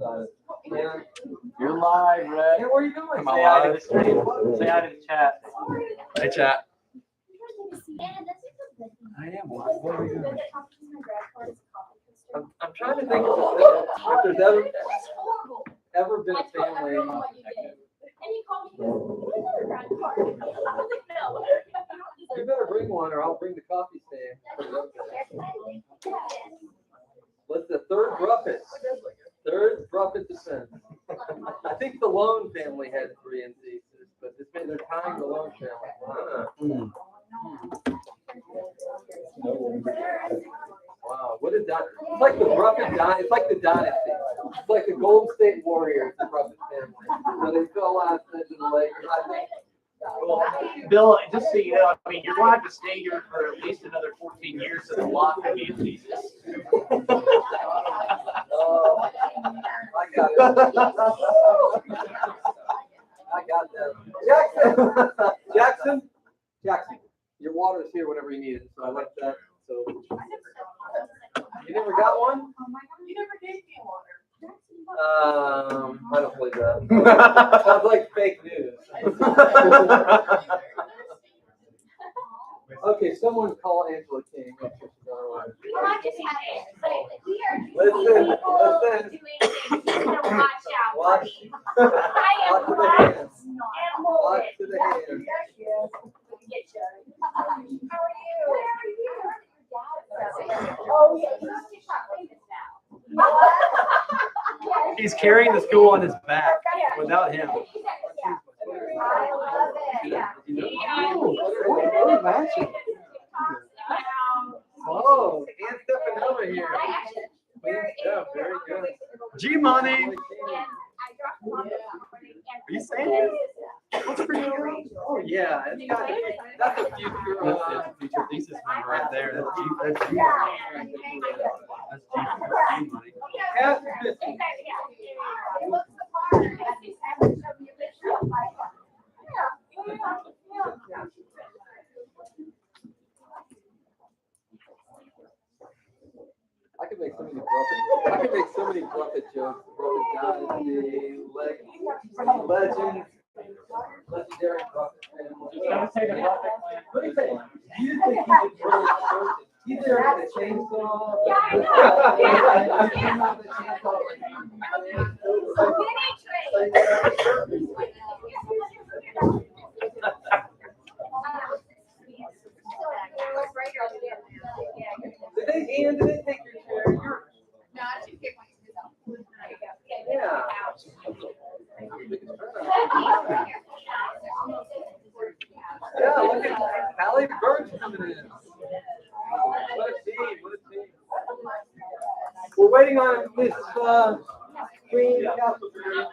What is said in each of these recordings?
Yeah. You're live, Red. Hey, where are you going? Say hi to the stream. Say hi to the chat. Hey, chat. I am. What are we doing? I'm trying to think if there's ever been a family. You better bring one, or I'll bring the coffee stand. What's the third Ruffet? Third Ruffet descent. I think the Lone family had 3 in Thesis, but this they're tying the Lone family. Wow, what is that? It's like the Ruffet dynasty. It's like the dynasty. It's like the Golden State Warriors, the Ruffet family. So they fell last into the Lakers. I think. Well, Bill, just so you know, I mean, you're going to have to stay here for at least another 14 years to unlock the game Thesis. I got it. I got that. Jackson, your water is here whenever you need it. So I left that. So you never got one? You never gave me water. I don't believe that. Sounds like fake news. Okay, someone call Angela King. Listen. Watch out. Watch. I am Watch and Watch to the hands. How are you? Where are you? Oh, yeah. You must be famous now. He's carrying the school on his back without him. I love it. Oh, and Stephanova here. Yeah, very good. G-Money. Are you saying it? That's pretty good. Oh yeah, that's a future. That's the future Thesis member right there. That's G-Money. That's G-Money. Cass I could make so many Buffett jokes. Buffett dynasty, legend, legendary Buffett family. What do you think? You think he did really search? He's there with the chainsaw. Yeah, I Did they take your chair? No, I should pick one. Yeah. Yeah, look at Hallie Burns coming in. What a team, what a team. We're waiting on Miss Queen Castleberry.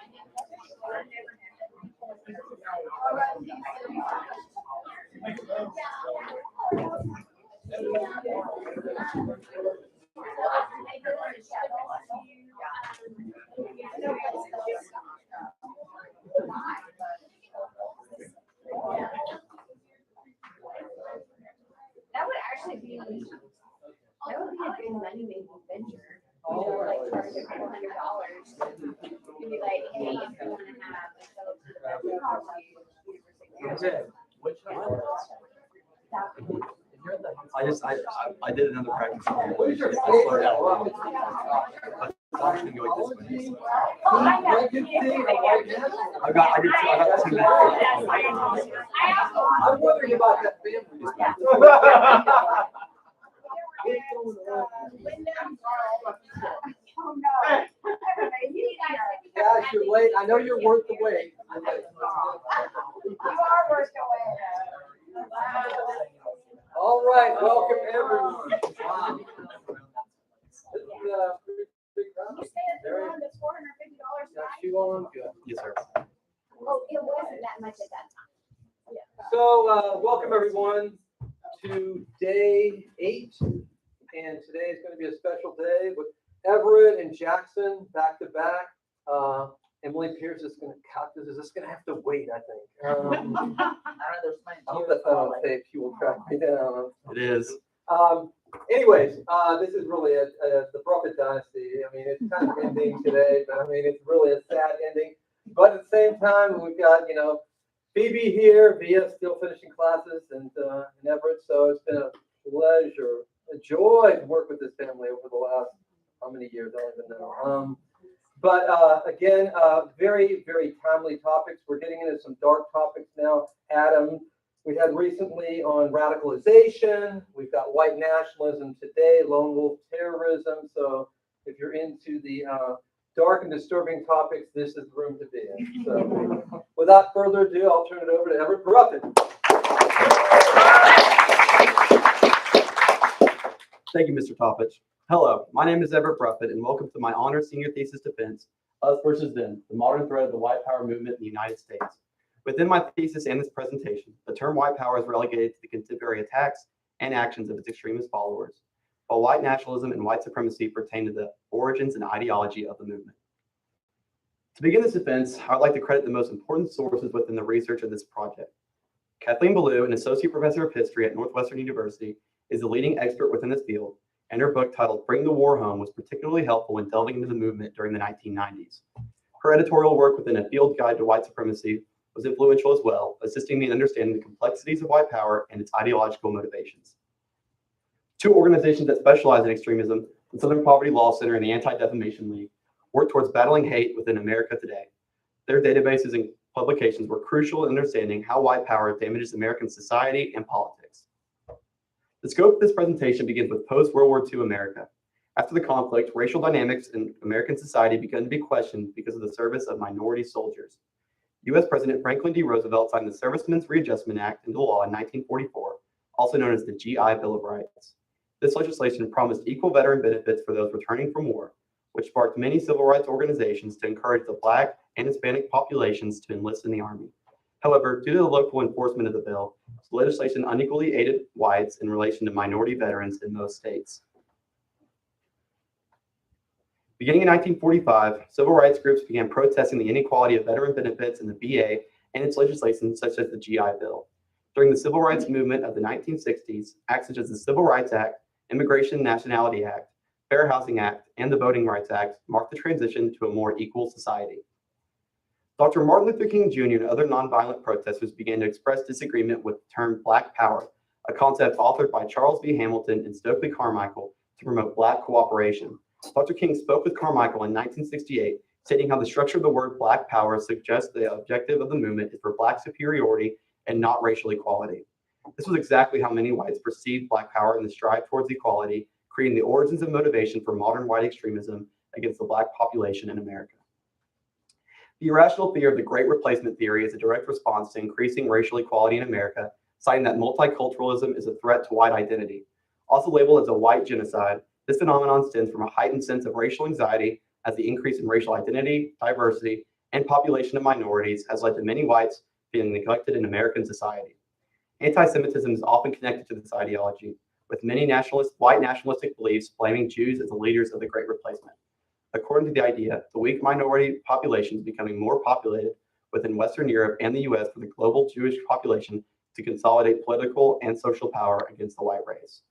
That would actually be a good money-making venture. Oh, Like charge a couple $100. You'd be like, hey, if you want to have Okay. Which one? I did another practice evaluation. I slowed down a little. But I'm just gonna go like this one. I can see a white man. I got 2 minutes. I'm wondering about that family. Gosh, you're late. I know you're worth the wait. You are worth the wait. All right, welcome everyone. Wow. This is big round. You say it's the one that's $450 Got you on good. Yes, sir. Oh, it wasn't that much at that time. So, welcome everyone to day 8, and today is going to be a special day with Everett and Jackson back to back. Emily Pierce is going to cut this. Is this going to have to wait? I think. I hope that's not on tape. She will track me down. It is. Anyways, this is really the Prophet Dynasty. I mean, it's kind of ending today, but I mean, it's really a sad ending. But at the same time, we've got, Phoebe here, Via still finishing classes, and Everett. So it's been a pleasure, a joy to work with this family over the last, how many years? I don't even know. But again, very, very timely topics. We're getting into some dark topics now. Adam, we had recently on radicalization. We've got white nationalism today, lone wolf terrorism. So if you're into the dark and disturbing topics, this is the room to be in. So without further ado, I'll turn it over to Everett Bruffett. Thank you, Mr. Toppich. Hello, my name is Everett Bruffett, and welcome to my honors senior thesis defense, Us versus Them, the modern threat of the white power movement in the United States. Within my thesis and this presentation, the term white power is relegated to the contemporary attacks and actions of its extremist followers, while white nationalism and white supremacy pertain to the origins and ideology of the movement. To begin this defense, I would like to credit the most important sources within the research of this project. Kathleen Ballou, an associate professor of history at Northwestern University, is the leading expert within this field, and her book titled Bring the War Home was particularly helpful in delving into the movement during the 1990s. Her editorial work within A Field Guide to White Supremacy was influential as well, assisting me in understanding the complexities of white power and its ideological motivations. Two organizations that specialize in extremism, the Southern Poverty Law Center and the Anti-Defamation League, work towards battling hate within America today. Their databases and publications were crucial in understanding how white power damages American society and politics. The scope of this presentation begins with post-World War II America. After the conflict, racial dynamics in American society began to be questioned because of the service of minority soldiers. U.S. President Franklin D. Roosevelt signed the Servicemen's Readjustment Act into law in 1944, also known as the GI Bill of Rights. This legislation promised equal veteran benefits for those returning from war, which sparked many civil rights organizations to encourage the Black and Hispanic populations to enlist in the Army. However, due to the local enforcement of the bill, the legislation unequally aided whites in relation to minority veterans in most states. Beginning in 1945, civil rights groups began protesting the inequality of veteran benefits in the VA and its legislation such as the GI Bill. During the civil rights movement of the 1960s, acts such as the Civil Rights Act, Immigration and Nationality Act, Fair Housing Act, and the Voting Rights Act marked the transition to a more equal society. Dr. Martin Luther King Jr. and other nonviolent protesters began to express disagreement with the term Black Power, a concept authored by Charles V. Hamilton and Stokely Carmichael to promote Black cooperation. Dr. King spoke with Carmichael in 1968, stating how the structure of the word Black Power suggests the objective of the movement is for Black superiority and not racial equality. This was exactly how many whites perceived Black Power in the strive towards equality, creating the origins and motivation for modern white extremism against the Black population in America. The irrational fear of the Great Replacement theory is a direct response to increasing racial equality in America, citing that multiculturalism is a threat to white identity. Also labeled as a white genocide, this phenomenon stems from a heightened sense of racial anxiety as the increase in racial identity, diversity, and population of minorities has led to many whites being neglected in American society. Anti-Semitism is often connected to this ideology, with many white nationalistic beliefs blaming Jews as the leaders of the Great Replacement. According to the idea, the weak minority population is becoming more populated within Western Europe and the US for the global Jewish population to consolidate political and social power against the white race.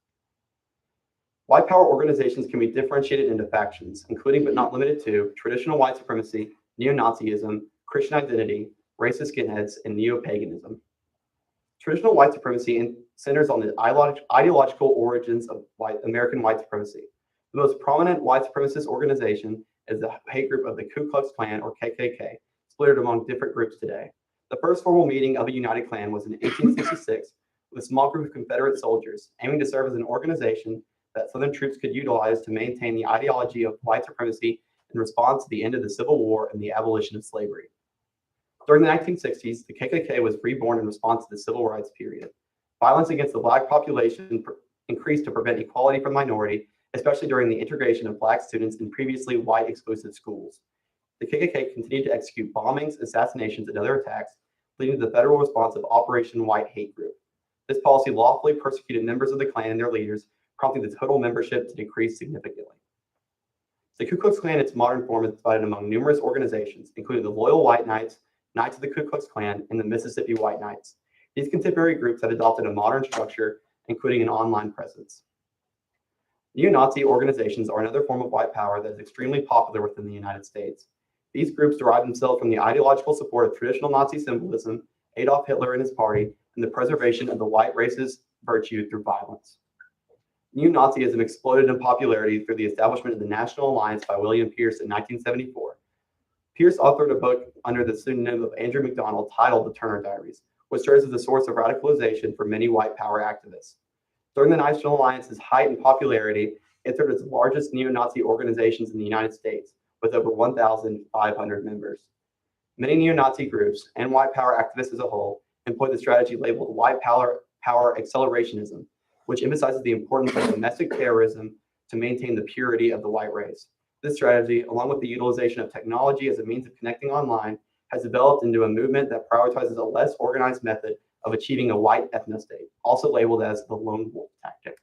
White power organizations can be differentiated into factions, including but not limited to traditional white supremacy, neo-Nazism, Christian identity, racist skinheads, and neo-paganism. Traditional white supremacy centers on the ideological origins of American white supremacy. The most prominent white supremacist organization is the hate group of the Ku Klux Klan, or KKK, split among different groups today. The first formal meeting of the United Klan was in 1866 with a small group of Confederate soldiers, aiming to serve as an organization that Southern troops could utilize to maintain the ideology of white supremacy in response to the end of the Civil War and the abolition of slavery. During the 1960s, the KKK was reborn in response to the Civil Rights period. Violence against the Black population increased to prevent equality for minority, especially during the integration of Black students in previously white exclusive schools. The KKK continued to execute bombings, assassinations, and other attacks, leading to the federal response of Operation White Hate Group. This policy lawfully persecuted members of the Klan and their leaders, prompting the total membership to decrease significantly. The Ku Klux Klan in its modern form is divided among numerous organizations, including the Loyal White Knights, Knights of the Ku Klux Klan, and the Mississippi White Knights. These contemporary groups have adopted a modern structure, including an online presence. Neo-Nazi organizations are another form of white power that is extremely popular within the United States. These groups derive themselves from the ideological support of traditional Nazi symbolism, Adolf Hitler and his party, and the preservation of the white race's virtue through violence. Neo-Nazism exploded in popularity through the establishment of the National Alliance by William Pierce in 1974. Pierce authored a book under the pseudonym of Andrew MacDonald titled The Turner Diaries, which serves as a source of radicalization for many white power activists. During the National Alliance's height in popularity, it served as the largest neo-Nazi organizations in the United States, with over 1,500 members. Many neo-Nazi groups, and white power activists as a whole, employ the strategy labeled white power accelerationism, which emphasizes the importance of domestic terrorism to maintain the purity of the white race. This strategy, along with the utilization of technology as a means of connecting online, has developed into a movement that prioritizes a less organized method of achieving a white ethnostate, also labeled as the lone wolf tactic.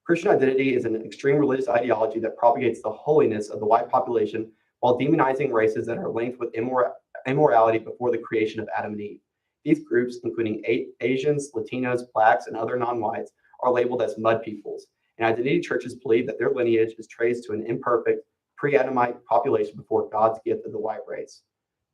Christian identity is an extreme religious ideology that propagates the holiness of the white population while demonizing races that are linked with immorality before the creation of Adam and Eve. These groups, including Asians, Latinos, Blacks, and other non-whites, are labeled as mud peoples, and identity churches believe that their lineage is traced to an imperfect, pre-Adamite population before God's gift of the white race.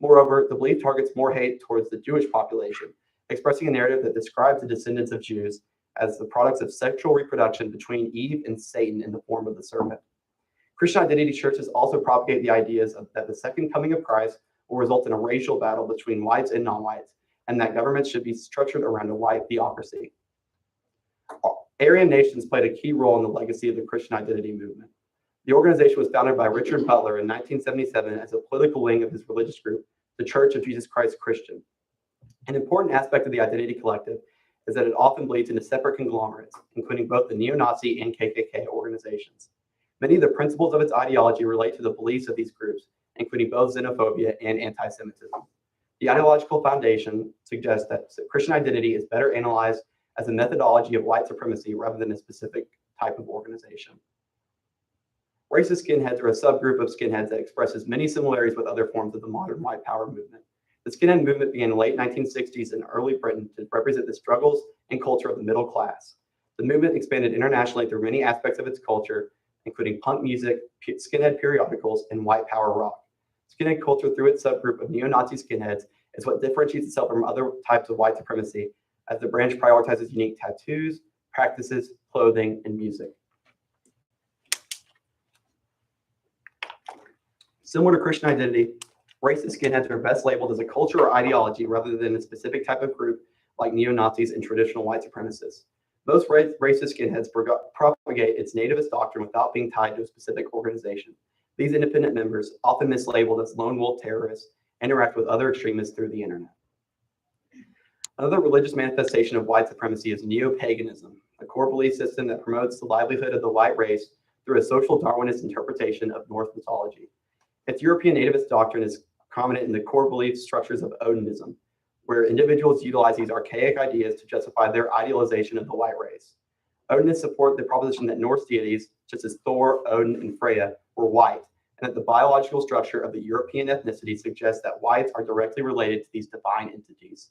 Moreover, the belief targets more hate towards the Jewish population, expressing a narrative that describes the descendants of Jews as the products of sexual reproduction between Eve and Satan in the form of the serpent. Christian identity churches also propagate the ideas that the second coming of Christ will result in a racial battle between whites and non-whites, and that governments should be structured around a white theocracy. Aryan nations played a key role in the legacy of the Christian identity movement. The organization was founded by Richard Butler in 1977 as a political wing of his religious group, the Church of Jesus Christ Christian. An important aspect of the identity collective is that it often bleeds into separate conglomerates, including both the neo-Nazi and KKK organizations. Many of the principles of its ideology relate to the beliefs of these groups, including both xenophobia and anti-Semitism. The ideological foundation suggests that Christian identity is better analyzed as a methodology of white supremacy rather than a specific type of organization. Racist skinheads are a subgroup of skinheads that expresses many similarities with other forms of the modern white power movement. The skinhead movement began in the late 1960s in early Britain to represent the struggles and culture of the middle class. The movement expanded internationally through many aspects of its culture, including punk music, skinhead periodicals, and white power rock. Skinhead culture through its subgroup of neo-Nazi skinheads is what differentiates itself from other types of white supremacy, as the branch prioritizes unique tattoos, practices, clothing, and music. Similar to Christian identity, racist skinheads are best labeled as a culture or ideology rather than a specific type of group like neo-Nazis and traditional white supremacists. Most racist skinheads propagate its nativist doctrine without being tied to a specific organization. These independent members, often mislabeled as lone wolf terrorists, interact with other extremists through the internet. Another religious manifestation of white supremacy is neo-paganism, a core belief system that promotes the livelihood of the white race through a social Darwinist interpretation of Norse mythology. Its European nativist doctrine is prominent in the core belief structures of Odinism, where individuals utilize these archaic ideas to justify their idealization of the white race. Odinists support the proposition that Norse deities, such as Thor, Odin, and Freya, were white, and that the biological structure of the European ethnicity suggests that whites are directly related to these divine entities.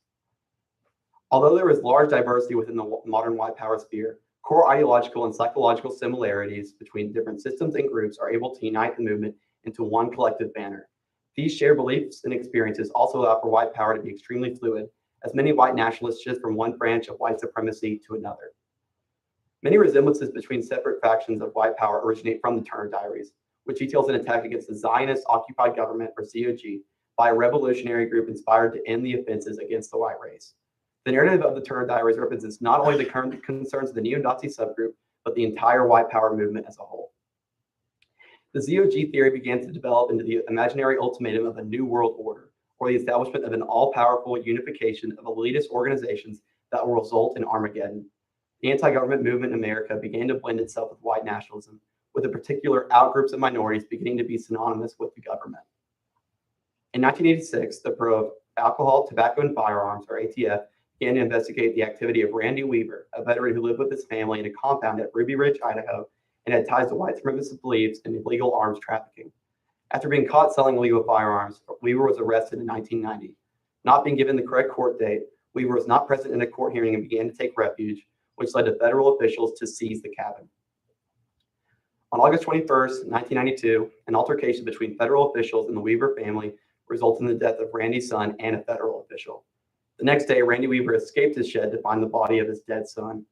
Although there is large diversity within the modern white power sphere, core ideological and psychological similarities between different systems and groups are able to unite the movement into one collective banner. These shared beliefs and experiences also allow for white power to be extremely fluid, as many white nationalists shift from one branch of white supremacy to another. Many resemblances between separate factions of white power originate from the Turner Diaries, which details an attack against the Zionist occupied government, or COG, by a revolutionary group inspired to end the offenses against the white race. The narrative of the Turner Diaries represents not only the current concerns of the neo-Nazi subgroup, but the entire white power movement as a whole. The ZOG theory began to develop into the imaginary ultimatum of a new world order, or the establishment of an all-powerful unification of elitist organizations that will result in Armageddon. The anti-government movement in America began to blend itself with white nationalism, with the particular outgroups of minorities beginning to be synonymous with the government. In 1986, the Bureau of Alcohol, Tobacco, and Firearms, or ATF, began to investigate the activity of Randy Weaver, a veteran who lived with his family in a compound at Ruby Ridge, Idaho, and had ties to white supremacist beliefs and illegal arms trafficking. After being caught selling illegal firearms, Weaver was arrested in 1990. Not being given the correct court date, Weaver was not present in a court hearing and began to take refuge, which led to federal officials to seize the cabin. On August 21st, 1992, an altercation between federal officials and the Weaver family resulted in the death of Randy's son and a federal official. The next day, Randy Weaver escaped his shed to find the body of his dead son.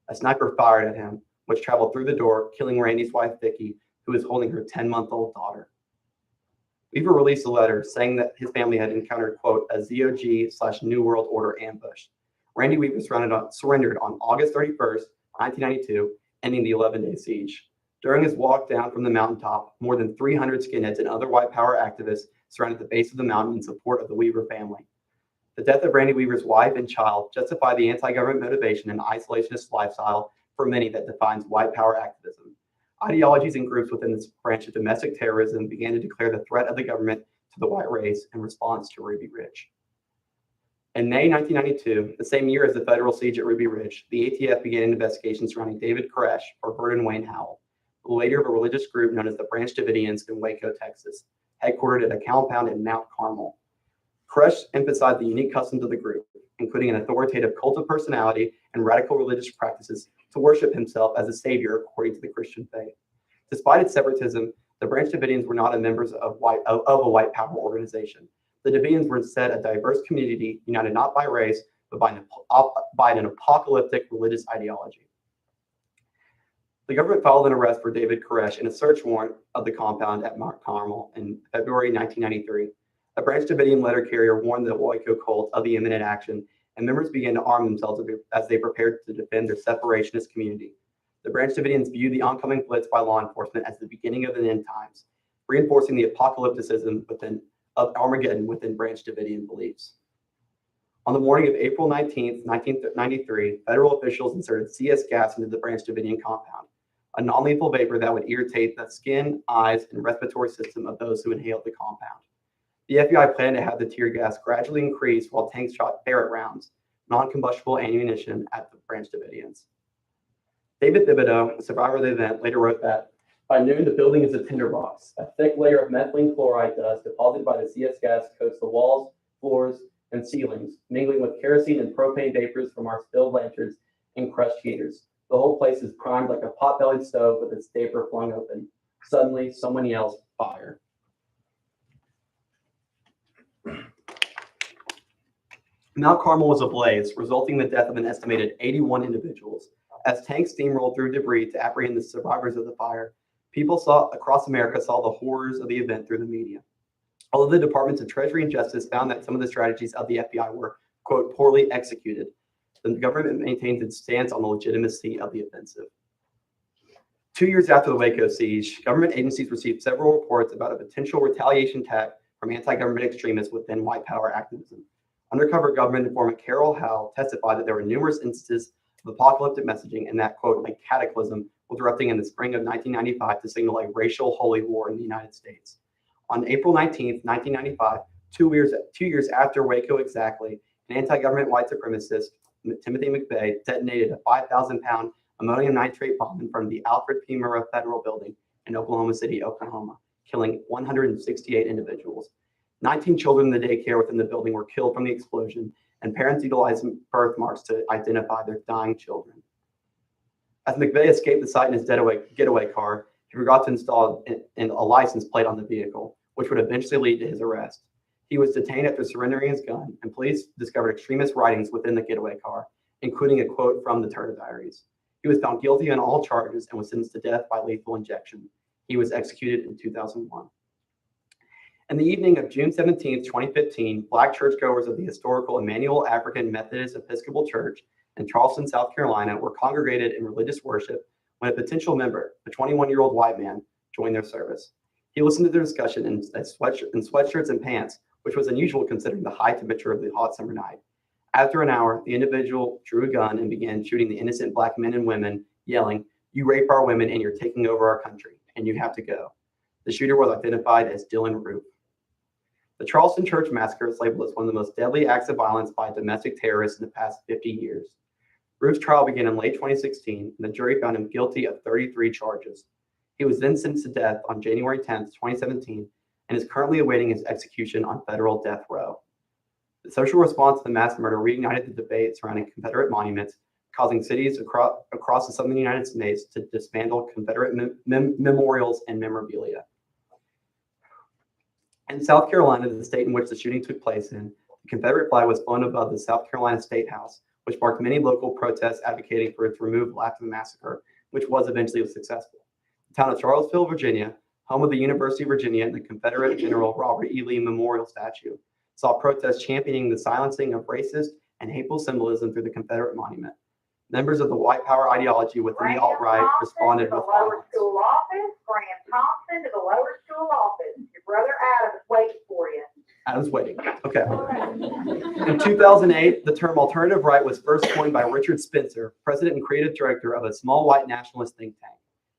A sniper fired at him, which traveled through the door, killing Randy's wife, Vicki, who was holding her 10-month-old daughter. Weaver released a letter saying that his family had encountered, quote, a ZOG/New World Order ambush. Randy Weaver surrendered on August 31st, 1992, ending the 11-day siege. During his walk down from the mountaintop, more than 300 skinheads and other white power activists surrounded the base of the mountain in support of the Weaver family. The death of Randy Weaver's wife and child justified the anti-government motivation and isolationist lifestyle for many that defines white power activism. Ideologies and groups within this branch of domestic terrorism began to declare the threat of the government to the white race in response to Ruby Ridge. In May 1992, the same year as the federal siege at Ruby Ridge, the ATF began an investigation surrounding David Koresh, or Vernon Wayne Howell, the leader of a religious group known as the Branch Davidians in Waco, Texas, headquartered at a compound in Mount Carmel. Koresh emphasized the unique customs of the group, including an authoritative cult of personality and radical religious practices to worship himself as a savior according to the Christian faith. Despite its separatism, the Branch Davidians were not members of a white power organization. The Davidians were instead a diverse community united not by race, but by an apocalyptic religious ideology. The government filed an arrest for David Koresh and a search warrant of the compound at Mount Carmel in February 1993. A Branch Davidian letter carrier warned the Waco cult of the imminent action, and members began to arm themselves as they prepared to defend their separationist community. The Branch Davidians viewed the oncoming blitz by law enforcement as the beginning of the end times, reinforcing the apocalypticism of Armageddon within Branch Davidian beliefs. On the morning of April 19, 1993, federal officials inserted CS gas into the Branch Davidian compound, a non-lethal vapor that would irritate the skin, eyes, and respiratory system of those who inhaled the compound. The FBI planned to have the tear gas gradually increase while tanks shot Barrett rounds, non-combustible ammunition, at the Branch Davidians. David Thibodeau, a survivor of the event, later wrote that, by noon, the building is a tinderbox. A thick layer of methylene chloride dust deposited by the CS gas coats the walls, floors, and ceilings, mingling with kerosene and propane vapors from our spilled lanterns and crushed heaters. The whole place is primed like a pot-bellied stove with its vapor flung open. Suddenly, someone yells, fire. Mount Carmel was ablaze, resulting in the death of an estimated 81 individuals. As tanks steamrolled through debris to apprehend the survivors of the fire, people across America saw the horrors of the event through the media. Although the Departments of Treasury and Justice found that some of the strategies of the FBI were, quote, poorly executed, the government maintains its stance on the legitimacy of the offensive. 2 years after the Waco siege, government agencies received several reports about a potential retaliation attack from anti-government extremists within white power activism. Undercover government informant Carol Howe testified that there were numerous instances of apocalyptic messaging and that, quote, a cataclysm was erupting in the spring of 1995 to signal a racial holy war in the United States. On April 19, 1995, 2 years after Waco exactly, an anti-government white supremacist, Timothy McVeigh, detonated a 5,000-pound ammonium nitrate bomb in front of the Alfred P. Murrah Federal Building in Oklahoma City, Oklahoma, killing 168 individuals. 19 children in the daycare within the building were killed from the explosion, and parents utilized birthmarks to identify their dying children. As McVeigh escaped the site in his getaway car, he forgot to install a license plate on the vehicle, which would eventually lead to his arrest. He was detained after surrendering his gun, and police discovered extremist writings within the getaway car, including a quote from the Turner Diaries. He was found guilty on all charges and was sentenced to death by lethal injection. He was executed in 2001. In the evening of June 17, 2015, Black churchgoers of the historical Emmanuel African Methodist Episcopal Church in Charleston, South Carolina, were congregated in religious worship when a potential member, a 21-year-old white man, joined their service. He listened to their discussion in sweatshirts and pants, which was unusual considering the high temperature of the hot summer night. After an hour, the individual drew a gun and began shooting the innocent Black men and women, yelling, "You rape our women and you're taking over our country, and you have to go." The shooter was identified as Dylan Roof. The Charleston Church Massacre is labeled as one of the most deadly acts of violence by domestic terrorists in the past 50 years. Roof's trial began in late 2016, and the jury found him guilty of 33 charges. He was then sentenced to death on January 10, 2017, and is currently awaiting his execution on federal death row. The social response to the mass murder reignited the debate surrounding Confederate monuments, causing cities across the southern United States to dismantle Confederate memorials and memorabilia. In South Carolina, the state in which the shooting took place in, the Confederate flag was flown above the South Carolina State House, which sparked many local protests advocating for its removal after the massacre, which was eventually successful. The town of Charlottesville, Virginia, home of the University of Virginia and the Confederate General Robert E. Lee Memorial Statue, saw protests championing the silencing of racist and hateful symbolism through the Confederate monument. Members of the white power ideology within the alt-right responded with violence. School office, Graham Thompson to the lower school office. Your brother Adam is waiting for you. Adam's waiting. Okay. In 2008, the term alternative right was first coined by Richard Spencer, president and creative director of a small white nationalist think tank.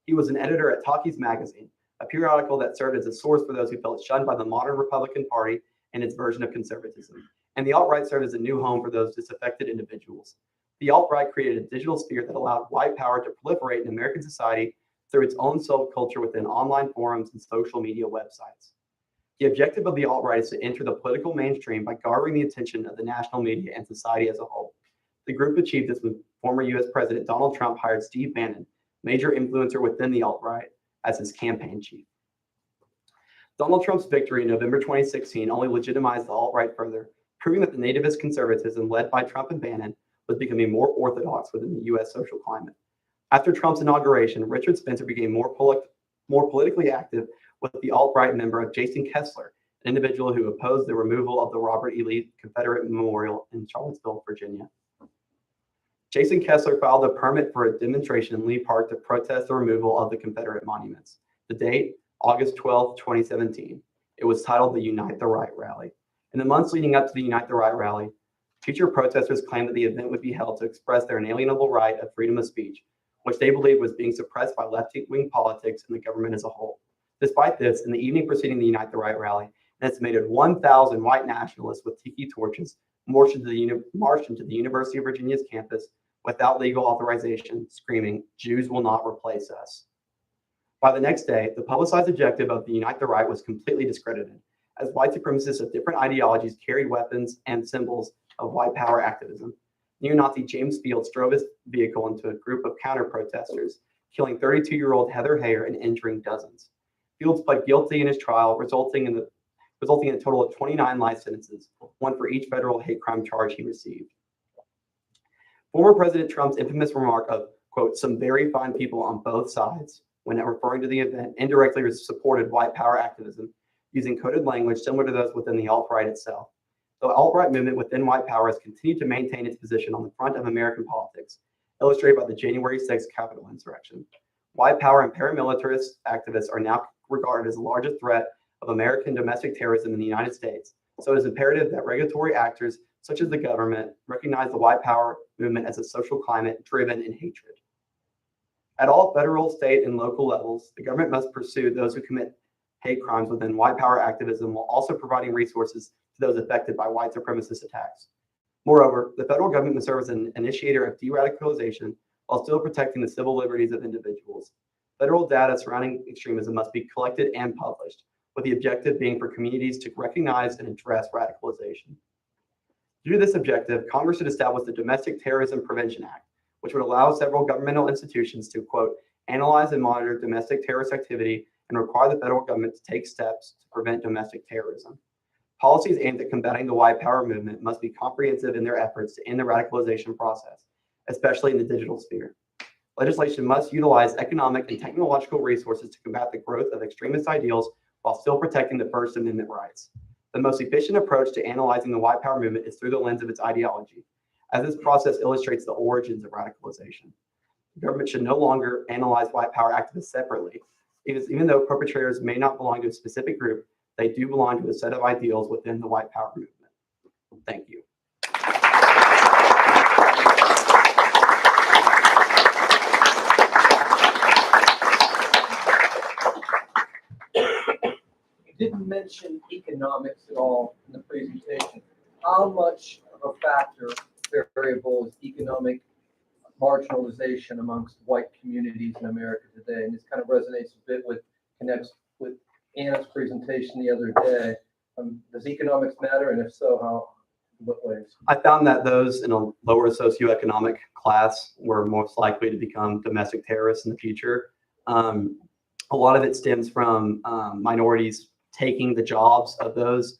He was an editor at Talkies Magazine, a periodical that served as a source for those who felt shunned by the modern Republican Party and its version of conservatism. And the alt-right served as a new home for those disaffected individuals. The alt-right created a digital sphere that allowed white power to proliferate in American society through its own subculture within online forums and social media websites. The objective of the alt-right is to enter the political mainstream by garnering the attention of the national media and society as a whole. The group achieved this when former U.S. President Donald Trump hired Steve Bannon, major influencer within the alt-right, as his campaign chief. Donald Trump's victory in November 2016 only legitimized the alt-right further, proving that the nativist conservatism led by Trump and Bannon was becoming more orthodox within the U.S. social climate. After Trump's inauguration, Richard Spencer became more politically active with the alt-right member of Jason Kessler, an individual who opposed the removal of the Robert E. Lee Confederate Memorial in Charlottesville, Virginia. Jason Kessler filed a permit for a demonstration in Lee Park to protest the removal of the Confederate monuments. The date, August 12, 2017. It was titled the Unite the Right Rally. In the months leading up to the Unite the Right Rally, future protesters claimed that the event would be held to express their inalienable right of freedom of speech, which they believed was being suppressed by left-wing politics and the government as a whole. Despite this, in the evening preceding the Unite the Right rally, an estimated 1,000 white nationalists with tiki torches marched into the University of Virginia's campus without legal authorization, screaming, "Jews will not replace us." By the next day, the publicized objective of the Unite the Right was completely discredited, as white supremacists of different ideologies carried weapons and symbols of white power activism. Neo-Nazi James Fields drove his vehicle into a group of counter-protesters, killing 32-year-old Heather Heyer and injuring dozens. Fields pled guilty in his trial, resulting in a total of 29 life sentences, one for each federal hate crime charge he received. Former President Trump's infamous remark of, quote, "some very fine people on both sides," when referring to the event, indirectly supported white power activism using coded language similar to those within the alt-right itself. The alt-right movement within white power has continued to maintain its position on the front of American politics, illustrated by the January 6th Capitol insurrection. White power and paramilitarist activists are now regarded as the largest threat of American domestic terrorism in the United States, so it is imperative that regulatory actors such as the government recognize the white power movement as a social climate driven in hatred. At all federal, state, and local levels, the government must pursue those who commit hate crimes within white power activism while also providing resources to those affected by white supremacist attacks. Moreover, the federal government must serve as an initiator of de-radicalization while still protecting the civil liberties of individuals. Federal data surrounding extremism must be collected and published, with the objective being for communities to recognize and address radicalization. Due to this objective, Congress should establish the Domestic Terrorism Prevention Act, which would allow several governmental institutions to, quote, analyze and monitor domestic terrorist activity and require the federal government to take steps to prevent domestic terrorism. Policies aimed at combating the white power movement must be comprehensive in their efforts to end the radicalization process, especially in the digital sphere. Legislation must utilize economic and technological resources to combat the growth of extremist ideals while still protecting the First Amendment rights. The most efficient approach to analyzing the white power movement is through the lens of its ideology, as this process illustrates the origins of radicalization. The government should no longer analyze white power activists separately, because even though perpetrators may not belong to a specific group, they do belong to a set of ideals within the white power movement. Thank you. You didn't mention economics at all in the presentation. How much of a factor, variable, is economic marginalization amongst white communities in America today? And this kind of resonates a bit with, connects with Anna's presentation the other day. Does economics matter? And if so, What ways? I found that those in a lower socioeconomic class were most likely to become domestic terrorists in the future. A lot of it stems from minorities taking the jobs of those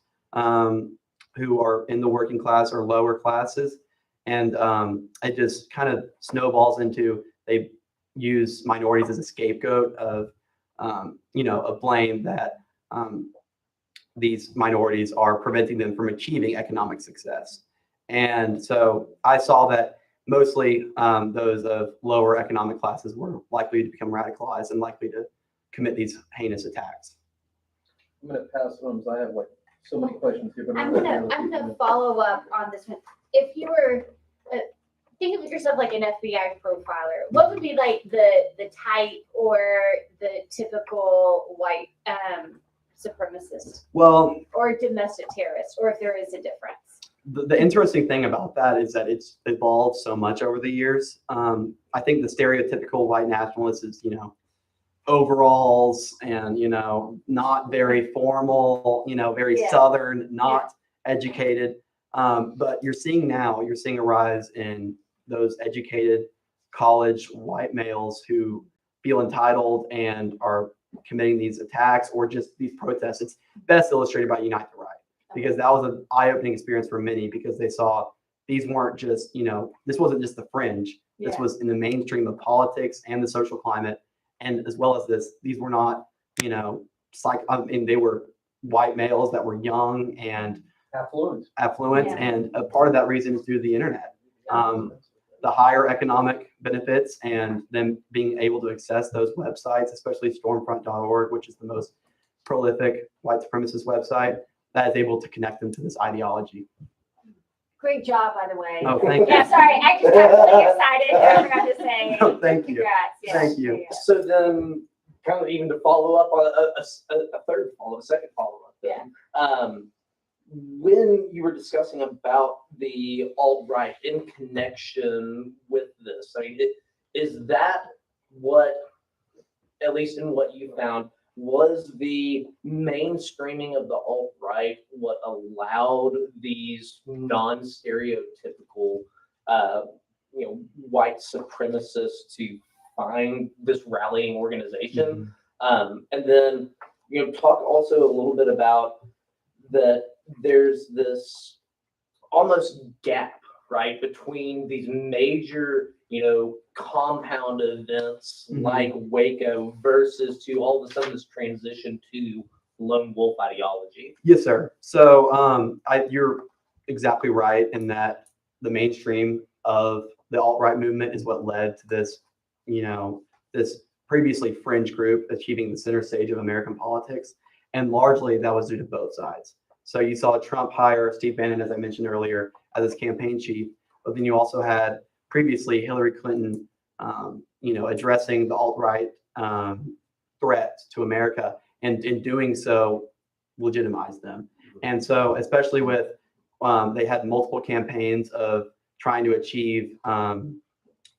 who are in the working class or lower classes. And it just kind of snowballs into they use minorities as a scapegoat of, a blame that these minorities are preventing them from achieving economic success. And so I saw that mostly those of lower economic classes were likely to become radicalized and likely to commit these heinous attacks. I'm gonna pass it on because I have like so many questions here. But I'm gonna follow up on this one. If you were, think of yourself like an FBI profiler, what would be like the type or the typical white supremacist? Well, or domestic terrorist, or if there is a difference? the interesting thing about that is that it's evolved so much over the years. I think the stereotypical white nationalist is, overalls and, not very formal, very Southern, not educated. But you're seeing a rise in those educated college white males who feel entitled and are committing these attacks or just these protests. It's best illustrated by Unite the Right, because that was an eye-opening experience for many, because they saw these weren't just, this wasn't just the fringe. This was in the mainstream of politics and the social climate. And as well as this, these were not, they were white males that were young and affluent. Yeah. And a part of that reason is through the internet. The higher economic benefits and them being able to access those websites, especially stormfront.org, which is the most prolific white supremacist website, that is able to connect them to this ideology. Great job, by the way. Oh, thank you. Yeah, sorry, I just got really excited. I forgot to say. No, thank you. Congrats. Yes. Thank you. Yeah. So then, kind of even to follow up on a second follow-up. Yeah. When you were discussing about the alt-right in connection with this, I mean, is that what, at least in what you found, was the mainstreaming of the alt-right what allowed these non-stereotypical, white supremacists to find this rallying organization? And then, talk also a little bit about that there's this almost gap, right, between these major, compound events like Waco versus to all of a sudden this transition to lone wolf ideology. Yes, sir. So you're exactly right in that the mainstream of the alt-right movement is what led to this, this previously fringe group achieving the center stage of American politics. And largely that was due to both sides. So you saw Trump hire Steve Bannon, as I mentioned earlier, as his campaign chief, but then you also had previously Hillary Clinton, addressing the alt-right threat to America, and in doing so, legitimized them. And so, especially with, they had multiple campaigns of trying to achieve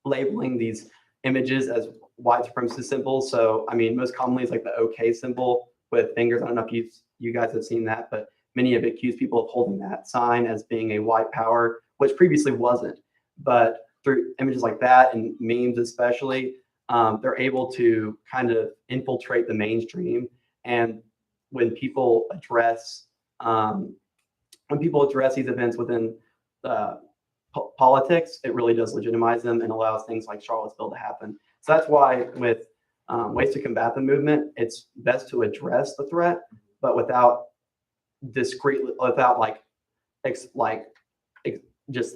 labeling these images as white supremacist symbols. So, I mean, most commonly it's like the OK symbol with fingers. I don't know if you guys have seen that, but many have accused people of holding that sign as being a white power, which previously wasn't. But through images like that and memes especially, they're able to kind of infiltrate the mainstream. And when people address these events within politics, it really does legitimize them and allows things like Charlottesville to happen. So that's why with ways to combat the movement, it's best to address the threat, but without discreetly, without just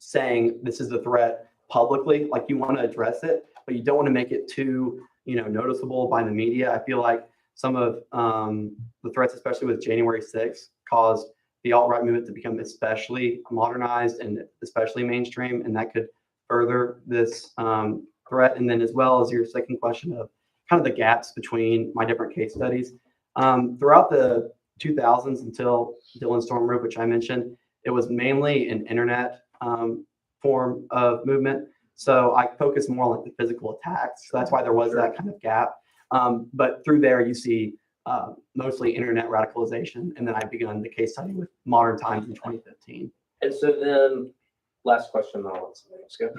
saying this is the threat publicly. Like, you want to address it, but you don't want to make it too, noticeable by the media. I feel like some of the threats, especially with January 6th, caused the alt-right movement to become especially modernized and especially mainstream, and that could further this threat. And then, as well as your second question of kind of the gaps between my different case studies, throughout the 2000s until Dylan Storm Roof, which I mentioned, it was mainly an internet form of movement. So I focused more on like the physical attacks. So that's why there was that kind of gap. But through there, you see mostly internet radicalization. And then I began the case study with Modern Times in 2015. And so then, last question, then I'll let somebody else go.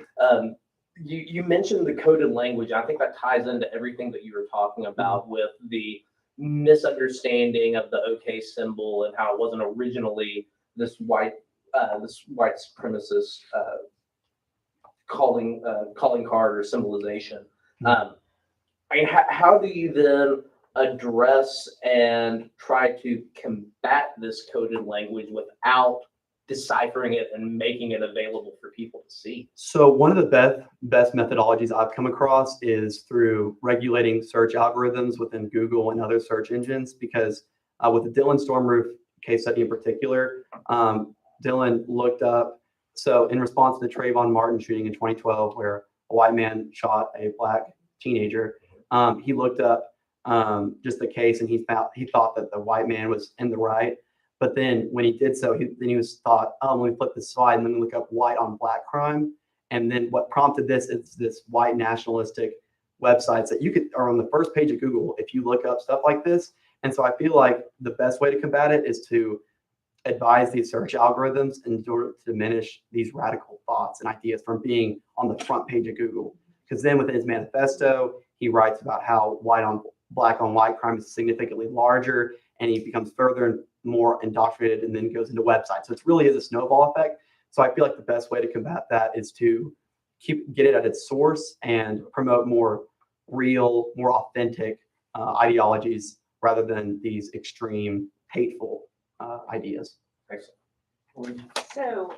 You mentioned the coded language. I think that ties into everything that you were talking about with the misunderstanding of the OK symbol and how it wasn't originally this white supremacist calling card or symbolization. I mean, how do you then address and try to combat this coded language without deciphering it and making it available for people to see? So one of the best methodologies I've come across is through regulating search algorithms within Google and other search engines, because with the Dylan Stormroof case study in particular, Dylan looked up, so in response to the Trayvon Martin shooting in 2012, where a white man shot a black teenager, he looked up just the case, and he thought that the white man was in the right. But then when he did so, he thought, oh, let me flip this slide and then look up white on black crime. And then what prompted this is this white nationalistic websites that are on the first page of Google if you look up stuff like this. And so I feel like the best way to combat it is to advise these search algorithms in order to diminish these radical thoughts and ideas from being on the front page of Google. Because then within his manifesto, he writes about how black on white crime is significantly larger, and he becomes further and more indoctrinated and then goes into websites. So it really is a snowball effect. So I feel like the best way to combat that is to get it at its source and promote more real, more authentic ideologies rather than these extreme, hateful ideas. So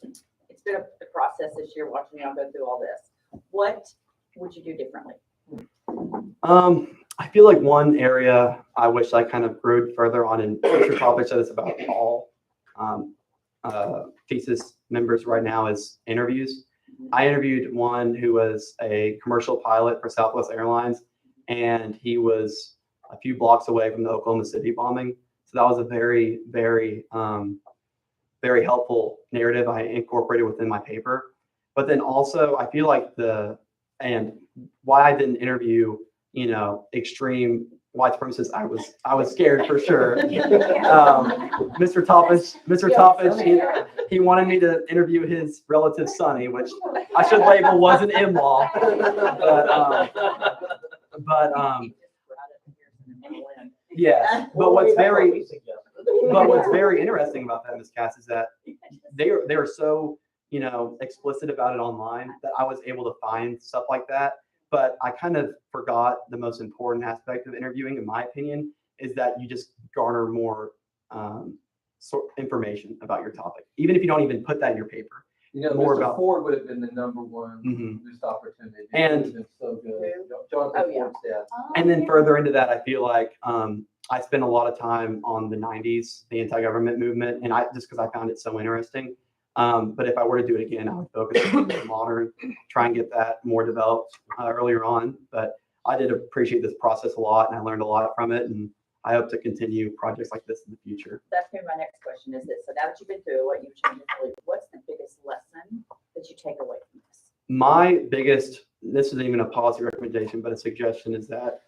it's been a process this year watching y'all go through all this. What would you do differently? I feel like one area I wish I kind of grew further on, and future topics that is about all thesis members right now, is interviews. I interviewed one who was a commercial pilot for Southwest Airlines, and he was a few blocks away from the Oklahoma City bombing. So that was a very, very, very helpful narrative I incorporated within my paper. But then also I feel like and why I didn't interview, extreme white supremacists, I was scared for sure. Mr. Topish, he wanted me to interview his relative Sonny, which I should label was an in-law. But yes. But what's very interesting about that, Ms. Cass, is that they are so explicit about it online that I was able to find stuff like that. But I kind of forgot the most important aspect of interviewing, in my opinion, is that you just garner more information about your topic, even if you don't even put that in your paper. Mr. Ford would have been the number one missed opportunity. And been so good. Jonathan Ford's dad. And then further into that, I feel like I spent a lot of time on the 90s, the anti-government movement, and just because I found it so interesting. But if I were to do it again, I would focus on the modern, try and get that more developed earlier on. But I did appreciate this process a lot, and I learned a lot from it. And I hope to continue projects like this in the future. That's going to be my next question is this. So now that you've been through what you've changed, what's the biggest lesson that you take away from this? My biggest, this isn't even a policy recommendation, but a suggestion, is that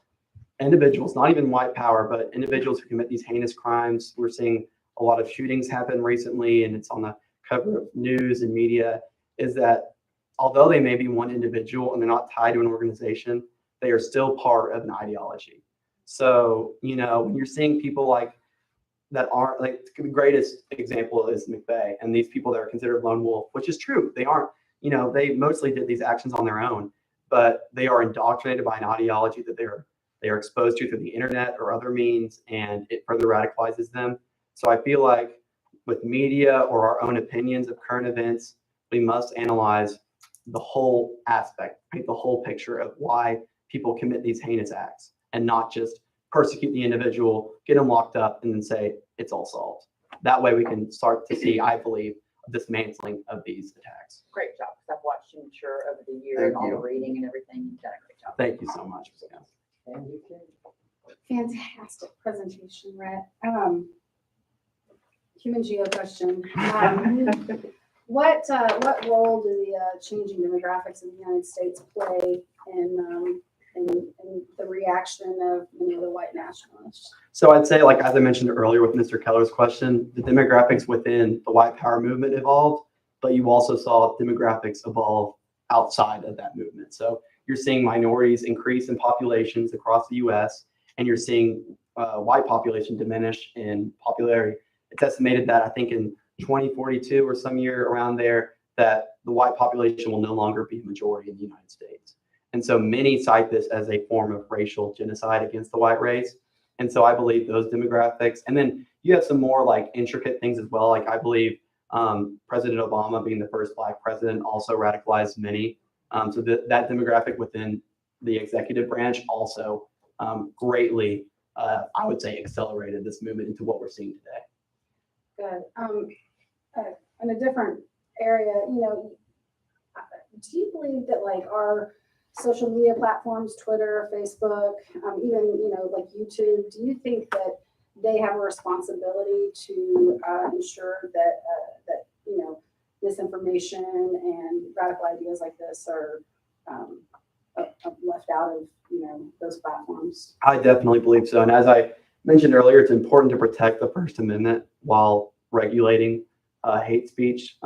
individuals, not even white power, but individuals who commit these heinous crimes, we're seeing a lot of shootings happen recently, and it's on the cover of news and media, is that although they may be one individual and they're not tied to an organization, they are still part of an ideology. So, when you're seeing people like that aren't, like, the greatest example is McVeigh and these people that are considered lone wolf, which is true. They aren't, they mostly did these actions on their own, but they are indoctrinated by an ideology that they are exposed to through the internet or other means, and it further radicalizes them. So I feel like with media or our own opinions of current events, we must analyze the whole aspect, paint the whole picture of why people commit these heinous acts, and not just persecute the individual, get them locked up, and then say it's all solved. That way we can start to see, I believe, a dismantling of these attacks. Great job. I've watched you mature over the year and all the reading and everything. You've done a great job. Thank you so much. Fantastic presentation, Rhett. Human geo question. What role do the changing demographics in the United States play in and the reaction of many of the white nationalists? So I'd say, like, as I mentioned earlier with Mr. Keller's question, the demographics within the white power movement evolved, but you also saw demographics evolve outside of that movement. So you're seeing minorities increase in populations across the US, and you're seeing white population diminish in popularity. It's estimated that I think in 2042 or some year around there, that the white population will no longer be a majority in the United States. And so many cite this as a form of racial genocide against the white race. And so I believe those demographics, and then you have some more like intricate things as well. Like I believe President Obama being the first Black president also radicalized many. So that demographic within the executive branch also greatly, I would say, accelerated this movement into what we're seeing today. Good. In a different area, do you believe that like our social media platforms, Twitter, Facebook, even, like YouTube, do you think that they have a responsibility to ensure that, misinformation and radical ideas like this are left out of, those platforms? I definitely believe so. And as I mentioned earlier, it's important to protect the First Amendment while regulating hate speech,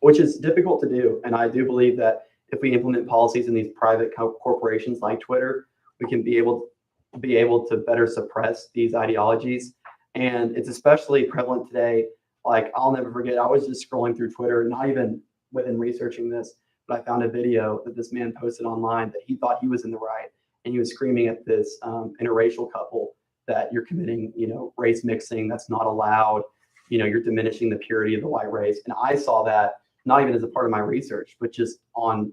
which is difficult to do. And I do believe that if we implement policies in these private corporations like Twitter, we can be able to better suppress these ideologies. And it's especially prevalent today. Like, I'll never forget, I was just scrolling through Twitter, not even within researching this, but I found a video that this man posted online that he thought he was in the right. And he was screaming at this interracial couple that you're committing, race mixing, that's not allowed. You're diminishing the purity of the white race. And I saw that not even as a part of my research, but just on,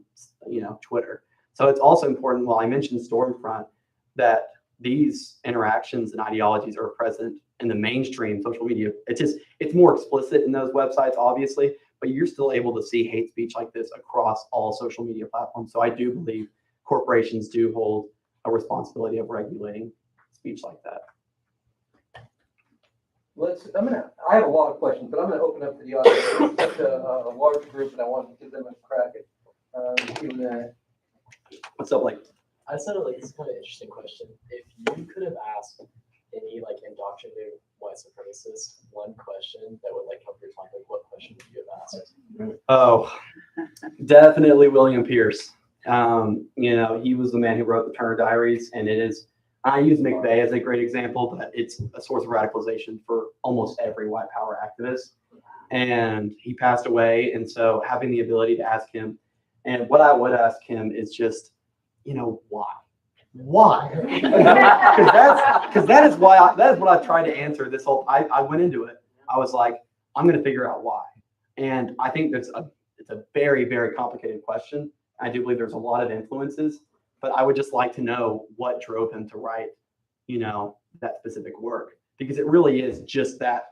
Twitter. So it's also important, while I mentioned Stormfront, that these interactions and ideologies are present in the mainstream social media. It's more explicit in those websites, obviously, but you're still able to see hate speech like this across all social media platforms. So I do believe corporations do hold a responsibility of regulating speech like that. I have a lot of questions, but I'm gonna open up to the audience. It's such a large group, and I want to give them a crack at doing that. What's up, like? I said, this is kind of an interesting question. If you could have asked any indoctrinated white supremacist one question that would help your topic, what question would you have asked? Oh, definitely William Pierce. He was the man who wrote the Turner Diaries, and I use McVeigh as a great example, but it's a source of radicalization for almost every white power activist. And he passed away, and so having the ability to ask him, and what I would ask him is just, why? Why? Because that is what I tried to answer this whole. I went into it. I was like, I'm going to figure out why. And I think it's a very, very complicated question. I do believe there's a lot of influences, but I would just like to know what drove him to write, that specific work, because it really is just that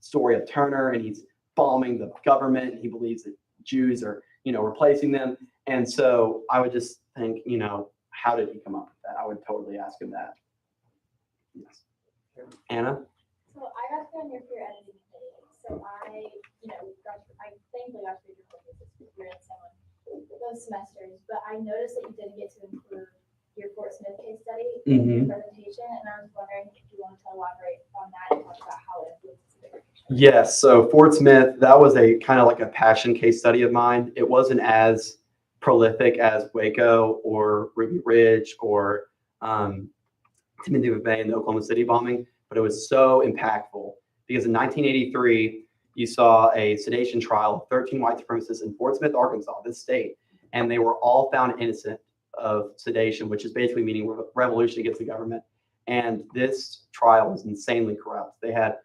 story of Turner, and he's bombing the government. He believes that Jews are, replacing them. And so I would just think, how did he come up with that? I would totally ask him that. Yes. Anna? So I got to be on your peer editing committee. So I thankfully got to read your whole thesis because you're in those semesters. But I noticed that you didn't get to include your Fort Smith case study in your presentation, and I was wondering if you wanted to elaborate on that and talk about how it influences the bigger picture. Yes. So Fort Smith, that was a kind of like a passion case study of mine. It wasn't as prolific as Waco or Ruby Ridge or Timothy McVeigh and the Oklahoma City bombing, but it was so impactful because in 1983, you saw a sedation trial of 13 white supremacists in Fort Smith, Arkansas, this state, and they were all found innocent of sedation, which is basically meaning revolution against the government. And this trial was insanely corrupt. They had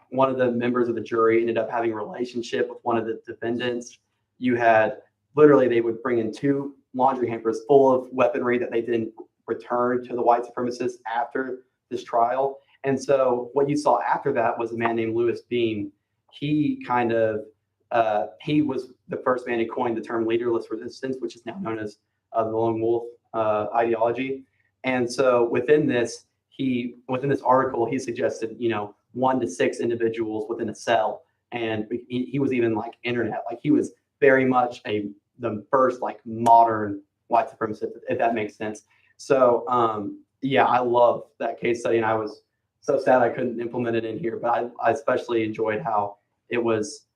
one of the members of the jury ended up having a relationship with one of the defendants. You had literally, they would bring in 2 laundry hampers full of weaponry that they didn't return to the white supremacists after this trial. And so what you saw after that was a man named Louis Beam. He he was the first man who coined the term leaderless resistance, which is now known as the lone wolf ideology. And so within this article, he suggested, 1 to 6 individuals within a cell. And he was even internet, he was very much the first modern white supremacist, if that makes sense. So yeah, I love that case study, and I was so sad I couldn't implement it in here, but I especially enjoyed how it was,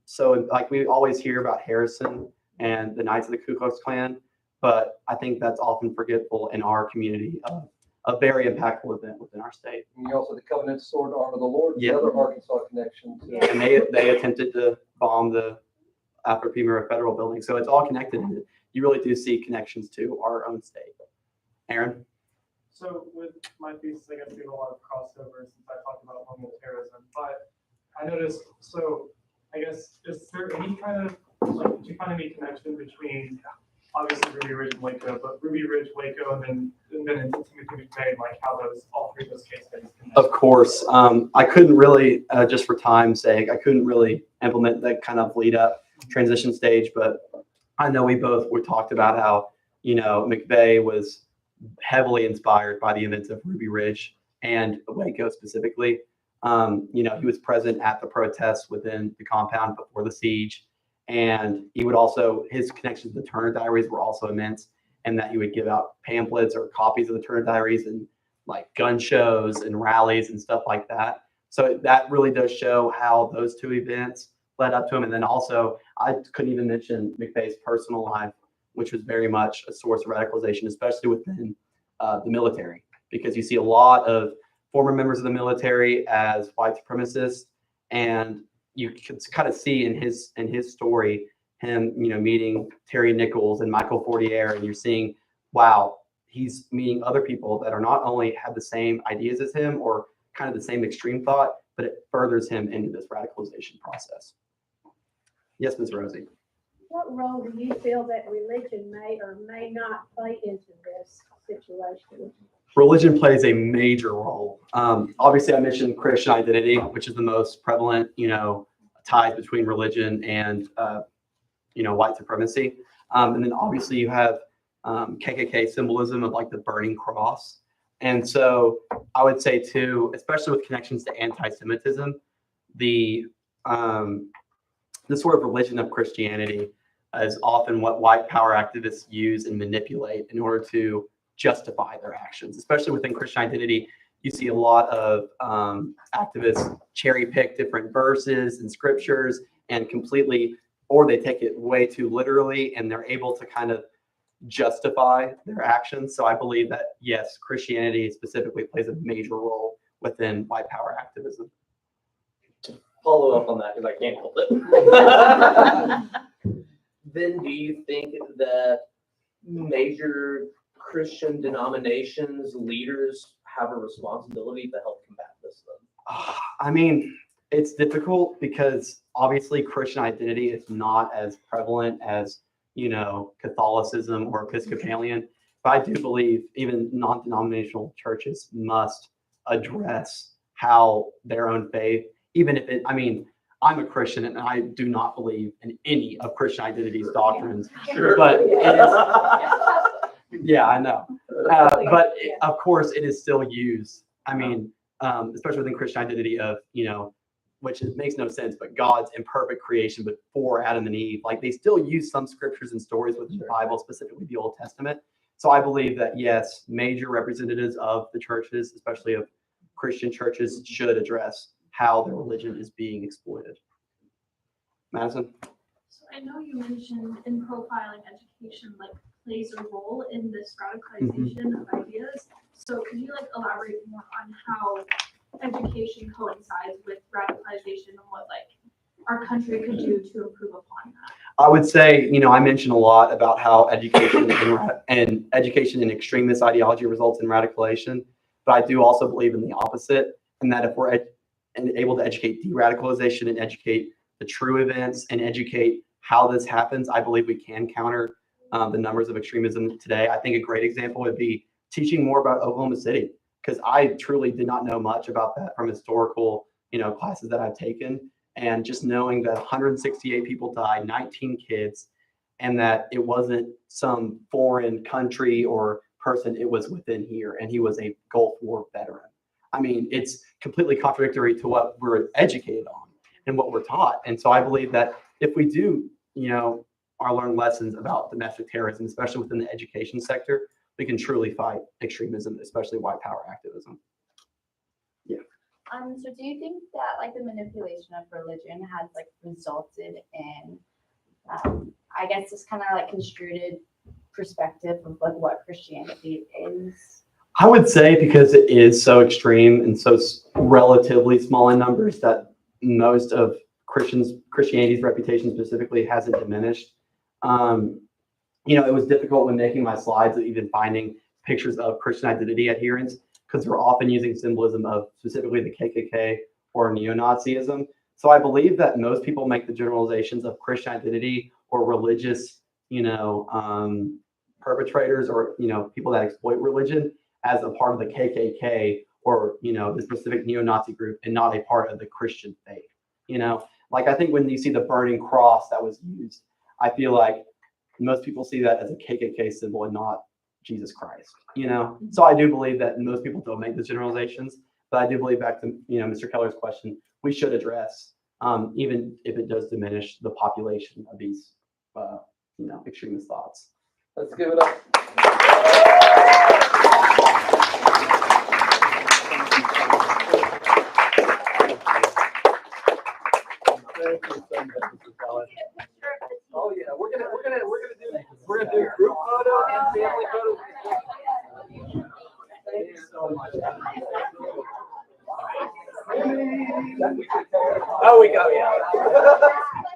so like we always hear about Harrison and the Knights of the Ku Klux Klan, but I think that's often forgetful in our community of a very impactful event within our state. And you also the Covenant Sword Arm of the Lord, the Yep. other Arkansas connection to. And they attempted to bomb the Alfred P. Murrah Federal Building, so it's all connected. And you really do see connections to our own state. Aaron? So with my thesis, I guess we have a lot of crossover since I talked about homeland terrorism, but I noticed, so I guess, is there any kind of, like, do you find any connection between, obviously Ruby Ridge and Waco, but Ruby Ridge, Waco, and then into Timothy McVeigh, like how all three of those case studies connect? Of course. I couldn't really, just for time's sake, I couldn't really implement that kind of lead up transition stage, but I know we talked about how, McVeigh was heavily inspired by the events of Ruby Ridge and Waco specifically. He was present at the protests within the compound before the siege. And his connections to the Turner Diaries were also immense, and that he would give out pamphlets or copies of the Turner Diaries and like gun shows and rallies and stuff like that. So that really does show how those two events led up to him. And then also, I couldn't even mention McVeigh's personal life, which was very much a source of radicalization, especially within the military, because you see a lot of former members of the military as white supremacists, and you can kind of see in his story him, meeting Terry Nichols and Michael Fortier, and you're seeing, wow, he's meeting other people that are not only have the same ideas as him or kind of the same extreme thought, but it furthers him into this radicalization process. Yes, Ms. Rosie. What role do you feel that religion may or may not play into this situation? Religion plays a major role. Obviously, I mentioned Christian identity, which is the most prevalent, ties between religion and, white supremacy. And then obviously you have KKK symbolism of like the burning cross. And so I would say too, especially with connections to anti-Semitism, the sort of religion of Christianity is often what white power activists use and manipulate in order to justify their actions. Especially within Christian identity, you see a lot of activists cherry pick different verses and scriptures and or they take it way too literally, and they're able to kind of justify their actions. So I believe that, yes, Christianity specifically plays a major role within white power activism. Follow up on that because I can't help it. Then do you think that major Christian denominations, leaders have a responsibility to help combat this then? I mean, it's difficult because obviously Christian identity is not as prevalent as, Catholicism or Episcopalian. But I do believe even non-denominational churches must address how their own faith, even if I'm a Christian and I do not believe in any of Christian identity's doctrines. Sure. But it is, yeah, I know. But of course, it is still used. Especially within Christian identity of, which makes no sense, but God's imperfect creation before Adam and Eve, like they still use some scriptures and stories within the Bible, specifically the Old Testament. So I believe that, yes, major representatives of the churches, especially of Christian churches, should address how their religion is being exploited. Madison? So I know you mentioned in profiling education plays a role in this radicalization of ideas. So could you elaborate more on how education coincides with radicalization and what our country could do to improve upon that? I would say, I mentioned a lot about how education and education in extremist ideology results in radicalization, but I do also believe in the opposite, and that if we're able to educate de-radicalization and educate the true events and educate how this happens, I believe we can counter the numbers of extremism today. I think a great example would be teaching more about Oklahoma City, because I truly did not know much about that from historical, classes that I've taken. And just knowing that 168 people died, 19 kids, and that it wasn't some foreign country or person, it was within here, and he was a Gulf War veteran. It's completely contradictory to what we're educated on and what we're taught. And so I believe that if we do, learn lessons about domestic terrorism, especially within the education sector, we can truly fight extremism, especially white power activism. So do you think that like the manipulation of religion has like resulted in, I guess, this kind of like construed perspective of like what Christianity is? I would say because it is so extreme and so relatively small in numbers that most of Christianity's reputation specifically hasn't diminished. It was difficult when making my slides of even finding pictures of Christian identity adherents because we're often using symbolism of specifically the KKK or neo-Nazism. So I believe that most people make the generalizations of Christian identity or religious, perpetrators or, people that exploit religion as a part of the KKK or, the specific neo-Nazi group and not a part of the Christian faith. I think when you see the burning cross that was used, I feel like most people see that as a KKK symbol and not Jesus Christ, So I do believe that most people don't make those generalizations, but I do believe back to, Mr. Keller's question, we should address, even if it does diminish the population of these, extremist thoughts. Let's give it up. Oh yeah, we're gonna do group photo and family photo. Thank you so much. Oh, we go, yeah.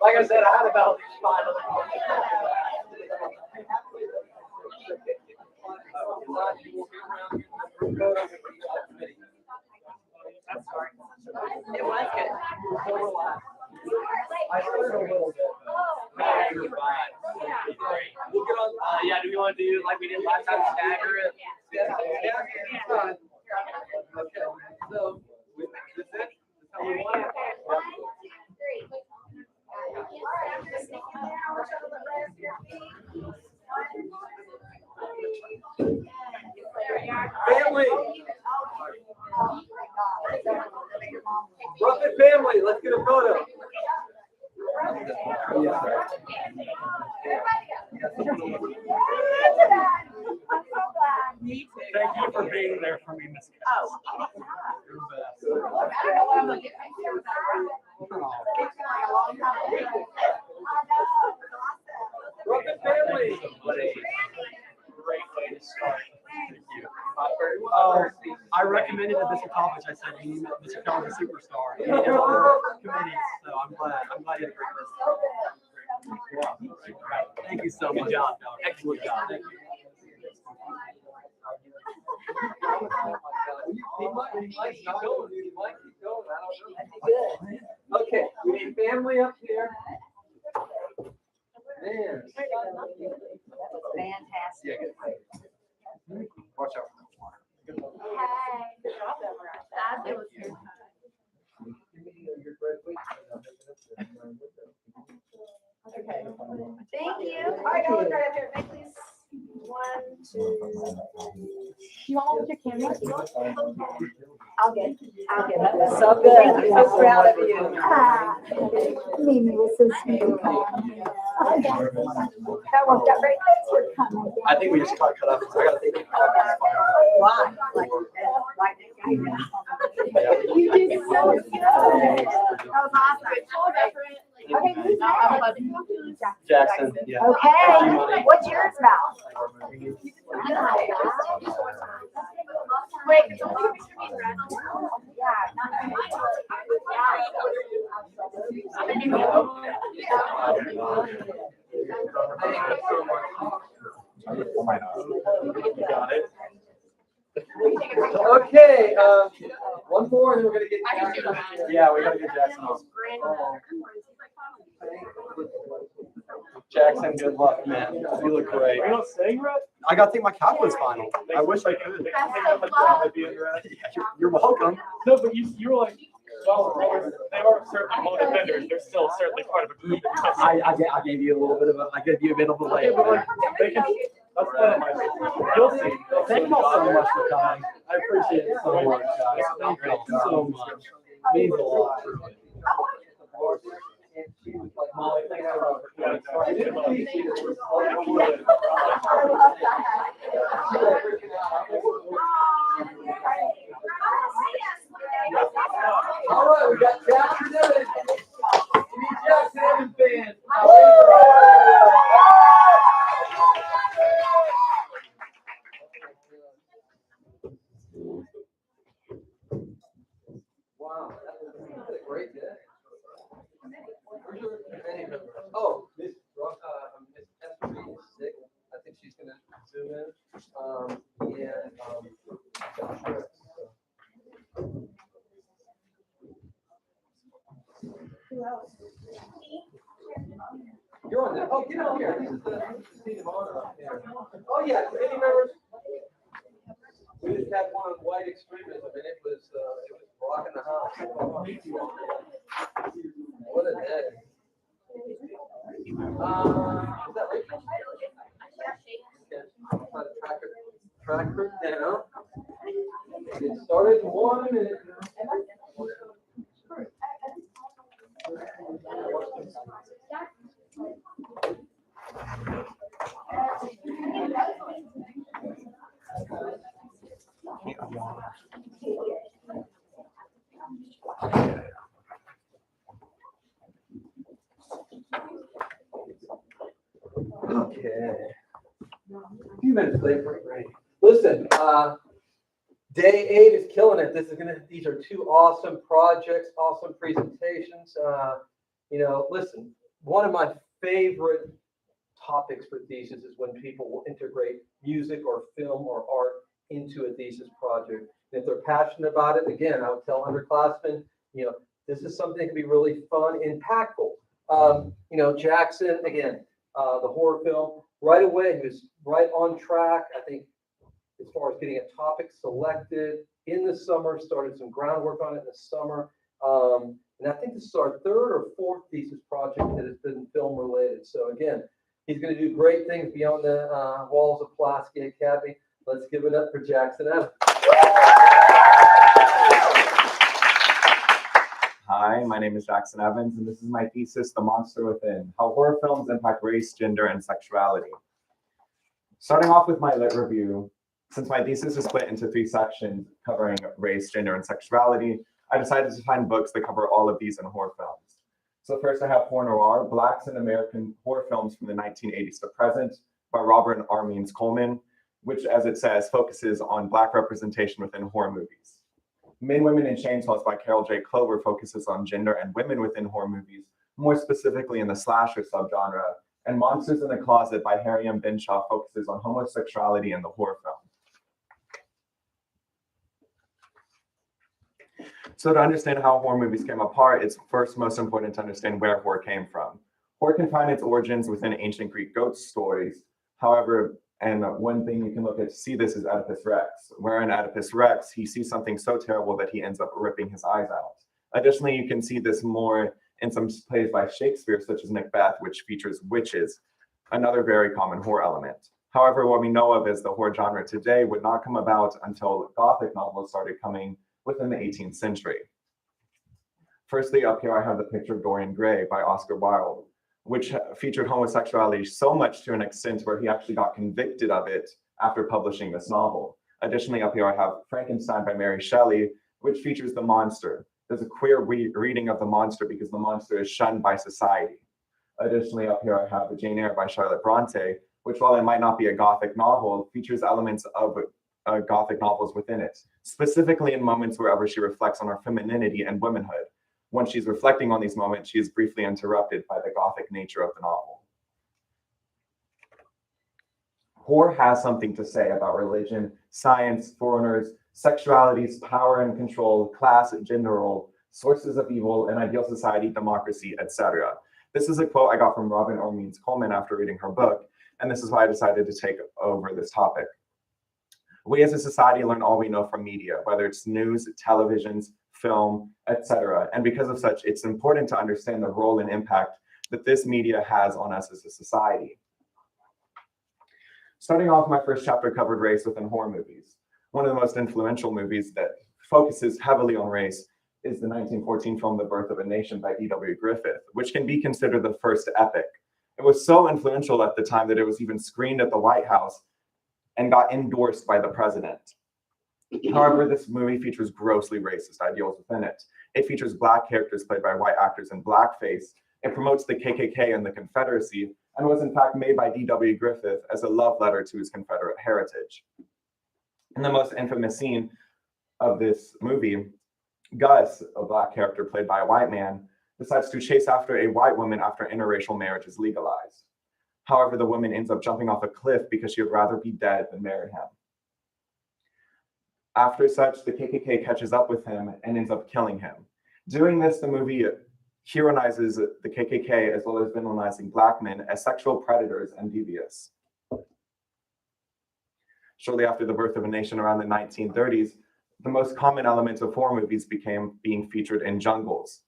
Like I said, I had about 5 of them. It was good. I started a little bit. You're fine. We'll get on. Yeah, do we want to do like we did last time, stagger it? Yeah. Okay, so, is this it? Is how we want it? Family. Ruffin family, let's get a photo. Thank you for being there for me, Miss. Oh. You're the best. Ruffin family. Great way to start. Thank you. I recommended to Mr. College. I said, you need Mr. College a superstar. He did other committees, so I'm glad you did this. Thank you so much. Good job. Excellent job. Thank you. He might keep going. He might keep going. I don't know. Okay, we need family up here. Man. Fantastic. Watch out. Okay. Thank you. All right, y'all look right up here. Make please. 1, 2. You want with your camera? I'll get. That was so good. I'm so proud of you. Mimi was so sweet. That worked out great. Thanks for coming. I think we just got cut off. I gotta think. Why? Like, You did so good. That was awesome. Okay, who's next? Jackson, yeah. Okay, what's yours about? Wait, it's only a picture of me, right? Okay, one more and then we're gonna get. Yeah, we gotta get Jackson off. Jackson, good luck, man. You look great. You don't sing, right? I got to take my calculus final. I wish I could. You're welcome. No, but you were like, well, they are certainly low defenders. They're still certainly part of a group. I gave you a little bit of a, I gave you a bit of a lay. But like, they can, that's one of my, you'll see. Thank you all so much for coming. I appreciate it so much, guys. Thank you all so much. It means a lot. Molly, thanks for All right, we got Jackson Evans. Three Jackson Evans fans. Wow, that's a great day. Where's your committee member? Oh, Miss Esther is sick. I think she's gonna zoom in. Who else? You're on there. Oh, get on here. This is the seat of honor up here. Oh, yeah, committee members. We just had one on white extremism, and it was rocking the house. What a day. Is that Rachel? Okay, I'll try to track her down. It started in 1 minute. Okay. A few minutes late for it, right? Listen, day 8 is killing it. These are 2 awesome projects, awesome presentations. Listen, one of my favorite topics for thesis is when people will integrate music or film or art into a thesis project. And if they're passionate about it, again, I would tell underclassmen, this is something that can be really fun, impactful. Jackson, again, the horror film, right away, he was right on track. I think as far as getting a topic selected in the summer, started some groundwork on it in the summer. And I think this is our 3rd or 4th thesis project that has been film related. So again, he's going to do great things beyond the walls of Pulaski Academy. Let's give it up for Jackson Evans. Hi, my name is Jackson Evans, and this is my thesis, The Monster Within, How Horror Films Impact Race, Gender, and Sexuality. Starting off with my lit review, since my thesis is split into 3 sections covering race, gender, and sexuality, I decided to find books that cover all of these in horror films. So first I have Horror Noir, Blacks in American Horror Films from the 1980s to Present by Robert Armeens Coleman, which, as it says, focuses on Black representation within horror movies. Men, Women, and Chainsaws by Carol J. Clover focuses on gender and women within horror movies, more specifically in the slasher subgenre. And Monsters in the Closet by Harry M. Binshaw focuses on homosexuality in the horror film. So to understand how horror movies came apart, it's first most important to understand where horror came from. Horror can find its origins within ancient Greek ghost stories. However, and one thing you can look at to see this is Oedipus Rex, where in Oedipus Rex, he sees something so terrible that he ends up ripping his eyes out. Additionally, you can see this more in some plays by Shakespeare, such as Macbeth, which features witches, another very common horror element. However, what we know of as the horror genre today would not come about until Gothic novels started coming within the 18th century. Firstly, up here I have the picture of Dorian Gray by Oscar Wilde, which featured homosexuality so much to an extent where he actually got convicted of it after publishing this novel. Additionally, up here I have Frankenstein by Mary Shelley, which features the monster. There's a queer reading of the monster because the monster is shunned by society. Additionally, up here I have Jane Eyre by Charlotte Bronte, which, while it might not be a Gothic novel, features elements of Gothic novels within it, specifically in moments wherever she reflects on her femininity and womanhood. When she's reflecting on these moments, she is briefly interrupted by the Gothic nature of the novel. Horror has something to say about religion, science, foreigners, sexualities, power and control, class, gender role, sources of evil, an ideal society, democracy, etc. This is a quote I got from Robin Armeens Coleman after reading her book, and this is why I decided to take over this topic. We as a society learn all we know from media, whether it's news, televisions, film, etc. And because of such, it's important to understand the role and impact that this media has on us as a society. Starting off, my first chapter covered race within horror movies. One of the most influential movies that focuses heavily on race is the 1914 film The Birth of a Nation by E.W. Griffith, which can be considered the first epic. It was so influential at the time that it was even screened at the White House, and got endorsed by the president. However, this movie features grossly racist ideals within it. It features Black characters played by white actors in blackface. It promotes the KKK and the Confederacy, and was in fact made by D.W. Griffith as a love letter to his Confederate heritage. In the most infamous scene of this movie, Gus, a Black character played by a white man, decides to chase after a white woman after interracial marriage is legalized. However, the woman ends up jumping off a cliff because she would rather be dead than marry him. After such, the KKK catches up with him and ends up killing him. Doing this, the movie hero,nizes the KKK as well as villainizing Black men as sexual predators and devious. Shortly after the birth of a nation around the 1930s, the most common elements of horror movies became being featured in jungles.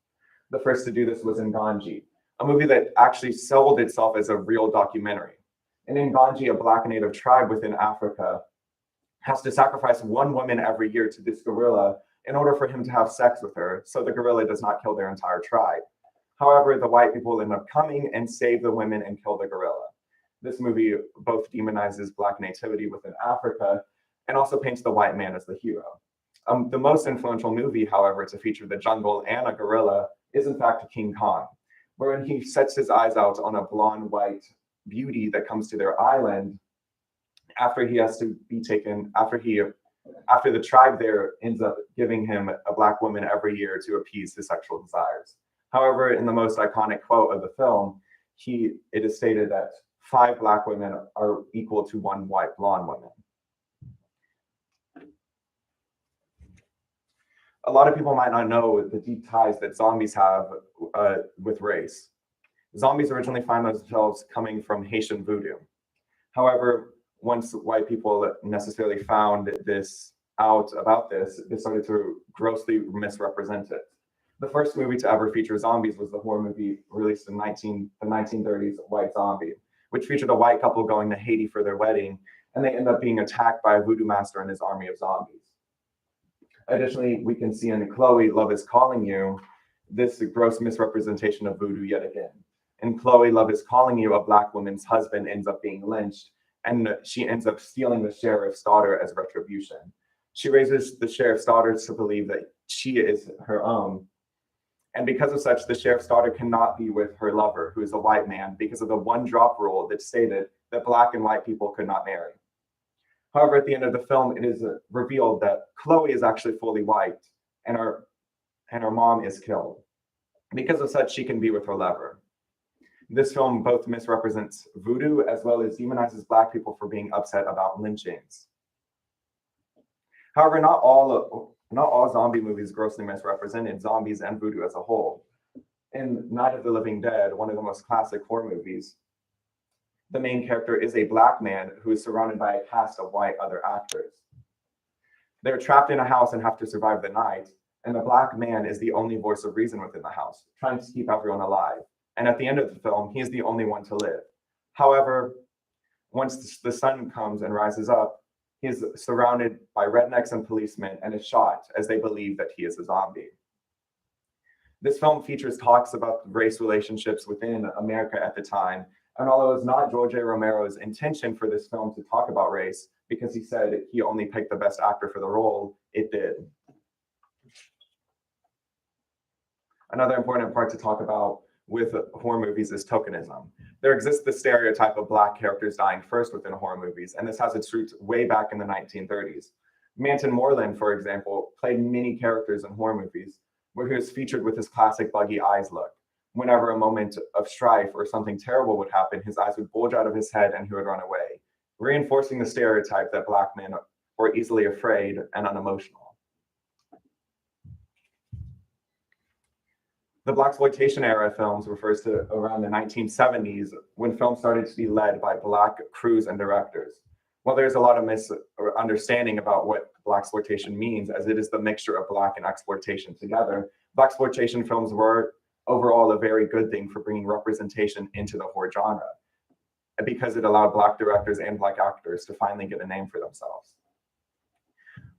The first to do this was Nganji, a movie that actually sold itself as a real documentary. In Nganji, a Black native tribe within Africa has to sacrifice one woman every year to this gorilla in order for him to have sex with her, so the gorilla does not kill their entire tribe. However, the white people end up coming and save the women and kill the gorilla. This movie both demonizes Black nativity within Africa and also paints the white man as the hero. The most influential movie, however, to feature the jungle and a gorilla is in fact King Kong, wherein he sets his eyes out on a blonde white beauty that comes to their island after he has to be taken, after the tribe there ends up giving him a Black woman every year to appease his sexual desires. However, in the most iconic quote of the film, it is stated that 5 Black women are equal to 1 white blonde woman. A lot of people might not know the deep ties that zombies have with race. Zombies originally find themselves coming from Haitian voodoo. However, once white people necessarily found this out about this, they started to grossly misrepresent it. The first movie to ever feature zombies was the horror movie released in the 1930s, White Zombie, which featured a white couple going to Haiti for their wedding, and they end up being attacked by a voodoo master and his army of zombies. Additionally, we can see in Chloe, Love is Calling You, this gross misrepresentation of voodoo yet again. In Chloe, Love is Calling You, a Black woman's husband ends up being lynched, and she ends up stealing the sheriff's daughter as retribution. She raises the sheriff's daughter to believe that she is her own. And because of such, the sheriff's daughter cannot be with her lover, who is a white man, because of the one drop rule that stated that Black and white people could not marry. However, at the end of the film, it is revealed that Chloe is actually fully white, and her mom is killed. Because of such, she can be with her lover. This film both misrepresents voodoo as well as demonizes Black people for being upset about lynchings. However, not all zombie movies grossly misrepresented zombies and voodoo as a whole. In Night of the Living Dead, one of the most classic horror movies, the main character is a Black man who is surrounded by a cast of white other actors. They're trapped in a house and have to survive the night, and the Black man is the only voice of reason within the house, trying to keep everyone alive. And at the end of the film, he's the only one to live. However, once the sun comes and rises up, he's surrounded by rednecks and policemen and is shot as they believe that he is a zombie. This film features talks about race relationships within America at the time. And although it's not George A. Romero's intention for this film to talk about race, because he said he only picked the best actor for the role, it did. Another important part to talk about with horror movies is tokenism. There exists the stereotype of Black characters dying first within horror movies, and this has its roots way back in the 1930s. Manton Moreland, for example, played many characters in horror movies, where he was featured with his classic buggy eyes look. Whenever a moment of strife or something terrible would happen, his eyes would bulge out of his head and he would run away, reinforcing the stereotype that Black men were easily afraid and unemotional. The Blaxploitation era films refers to around the 1970s, when films started to be led by Black crews and directors. While there's a lot of misunderstanding about what Blaxploitation means, as it is the mixture of Black and exploitation together, Blaxploitation films were overall a very good thing for bringing representation into the horror genre, because it allowed Black directors and Black actors to finally get a name for themselves.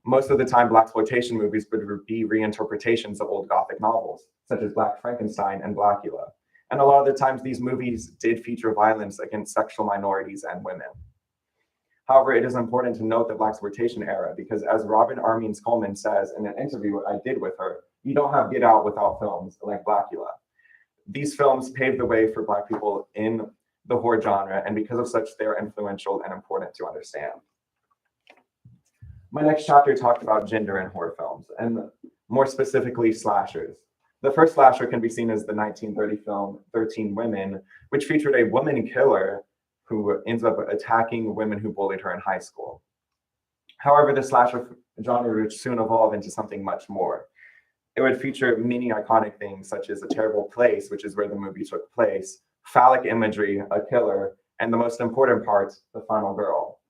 Most of the time, Blaxploitation movies would be reinterpretations of old Gothic novels, such as Black Frankenstein and Blackula. And a lot of the times, these movies did feature violence against sexual minorities and women. However, it is important to note the Blaxploitation era because, as Robin Armeens Coleman says in an interview I did with her, you don't have Get Out without films like Blackula. These films paved the way for Black people in the horror genre, and because of such, they're influential and important to understand. My next chapter talked about gender in horror films, and more specifically, slashers. The first slasher can be seen as the 1930 film 13 Women, which featured a woman killer who ends up attacking women who bullied her in high school. However, the slasher genre would soon evolve into something much more. It would feature many iconic things such as A Terrible Place, which is where the movie took place, phallic imagery, a killer, and the most important part, the final girl.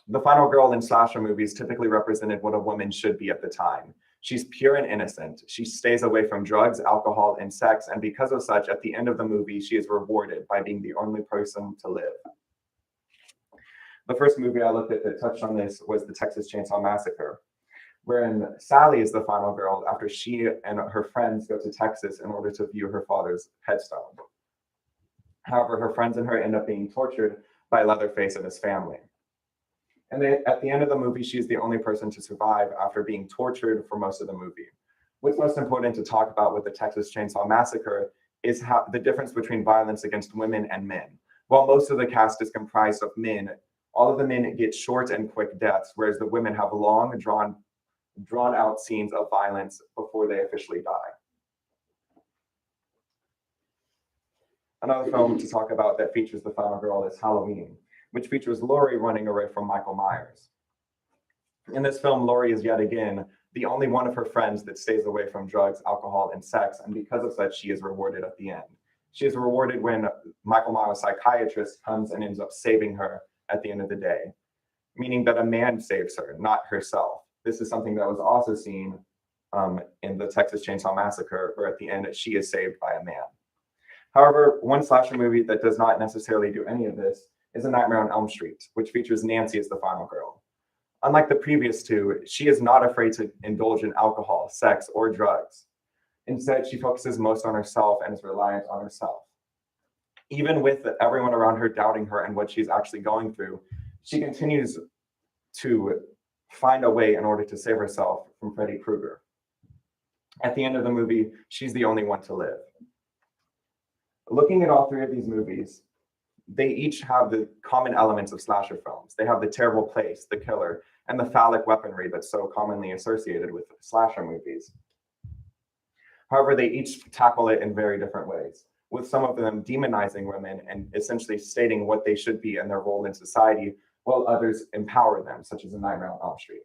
The final girl in slasher movies typically represented what a woman should be at the time. She's pure and innocent. She stays away from drugs, alcohol, and sex, and because of such, at the end of the movie, she is rewarded by being the only person to live. The first movie I looked at that touched on this was the Texas Chainsaw Massacre, wherein Sally is the final girl after she and her friends go to Texas in order to view her father's headstone. However, her friends and her end up being tortured by Leatherface and his family. And then at the end of the movie, she's the only person to survive after being tortured for most of the movie. What's most important to talk about with the Texas Chainsaw Massacre is how the difference between violence against women and men. While most of the cast is comprised of men, all of the men get short and quick deaths, whereas the women have long, drawn out scenes of violence before they officially die. Another film to talk about that features the final girl is Halloween, which features Laurie running away from Michael Myers. In this film, Laurie is yet again the only one of her friends that stays away from drugs, alcohol, and sex, and because of that, she is rewarded at the end. She is rewarded when Michael Myers' psychiatrist comes and ends up saving her at the end of the day, meaning that a man saves her, not herself. This is something that was also seen in the Texas Chainsaw Massacre, where at the end she is saved by a man. However, one slasher movie that does not necessarily do any of this is A Nightmare on Elm Street, which features Nancy as the final girl. Unlike the previous two, she is not afraid to indulge in alcohol, sex, or drugs. Instead, she focuses most on herself and is reliant on herself. Even with everyone around her doubting her and what she's actually going through, she continues to find a way in order to save herself from Freddy Krueger. At the end of the movie, she's the only one to live. Looking at all three of these movies, they each have the common elements of slasher films. They have the terrible place, the killer, and the phallic weaponry that's so commonly associated with slasher movies. However, they each tackle it in very different ways, with some of them demonizing women and essentially stating what they should be and their role in society, while others empower them, such as A Nightmare on Elm Street.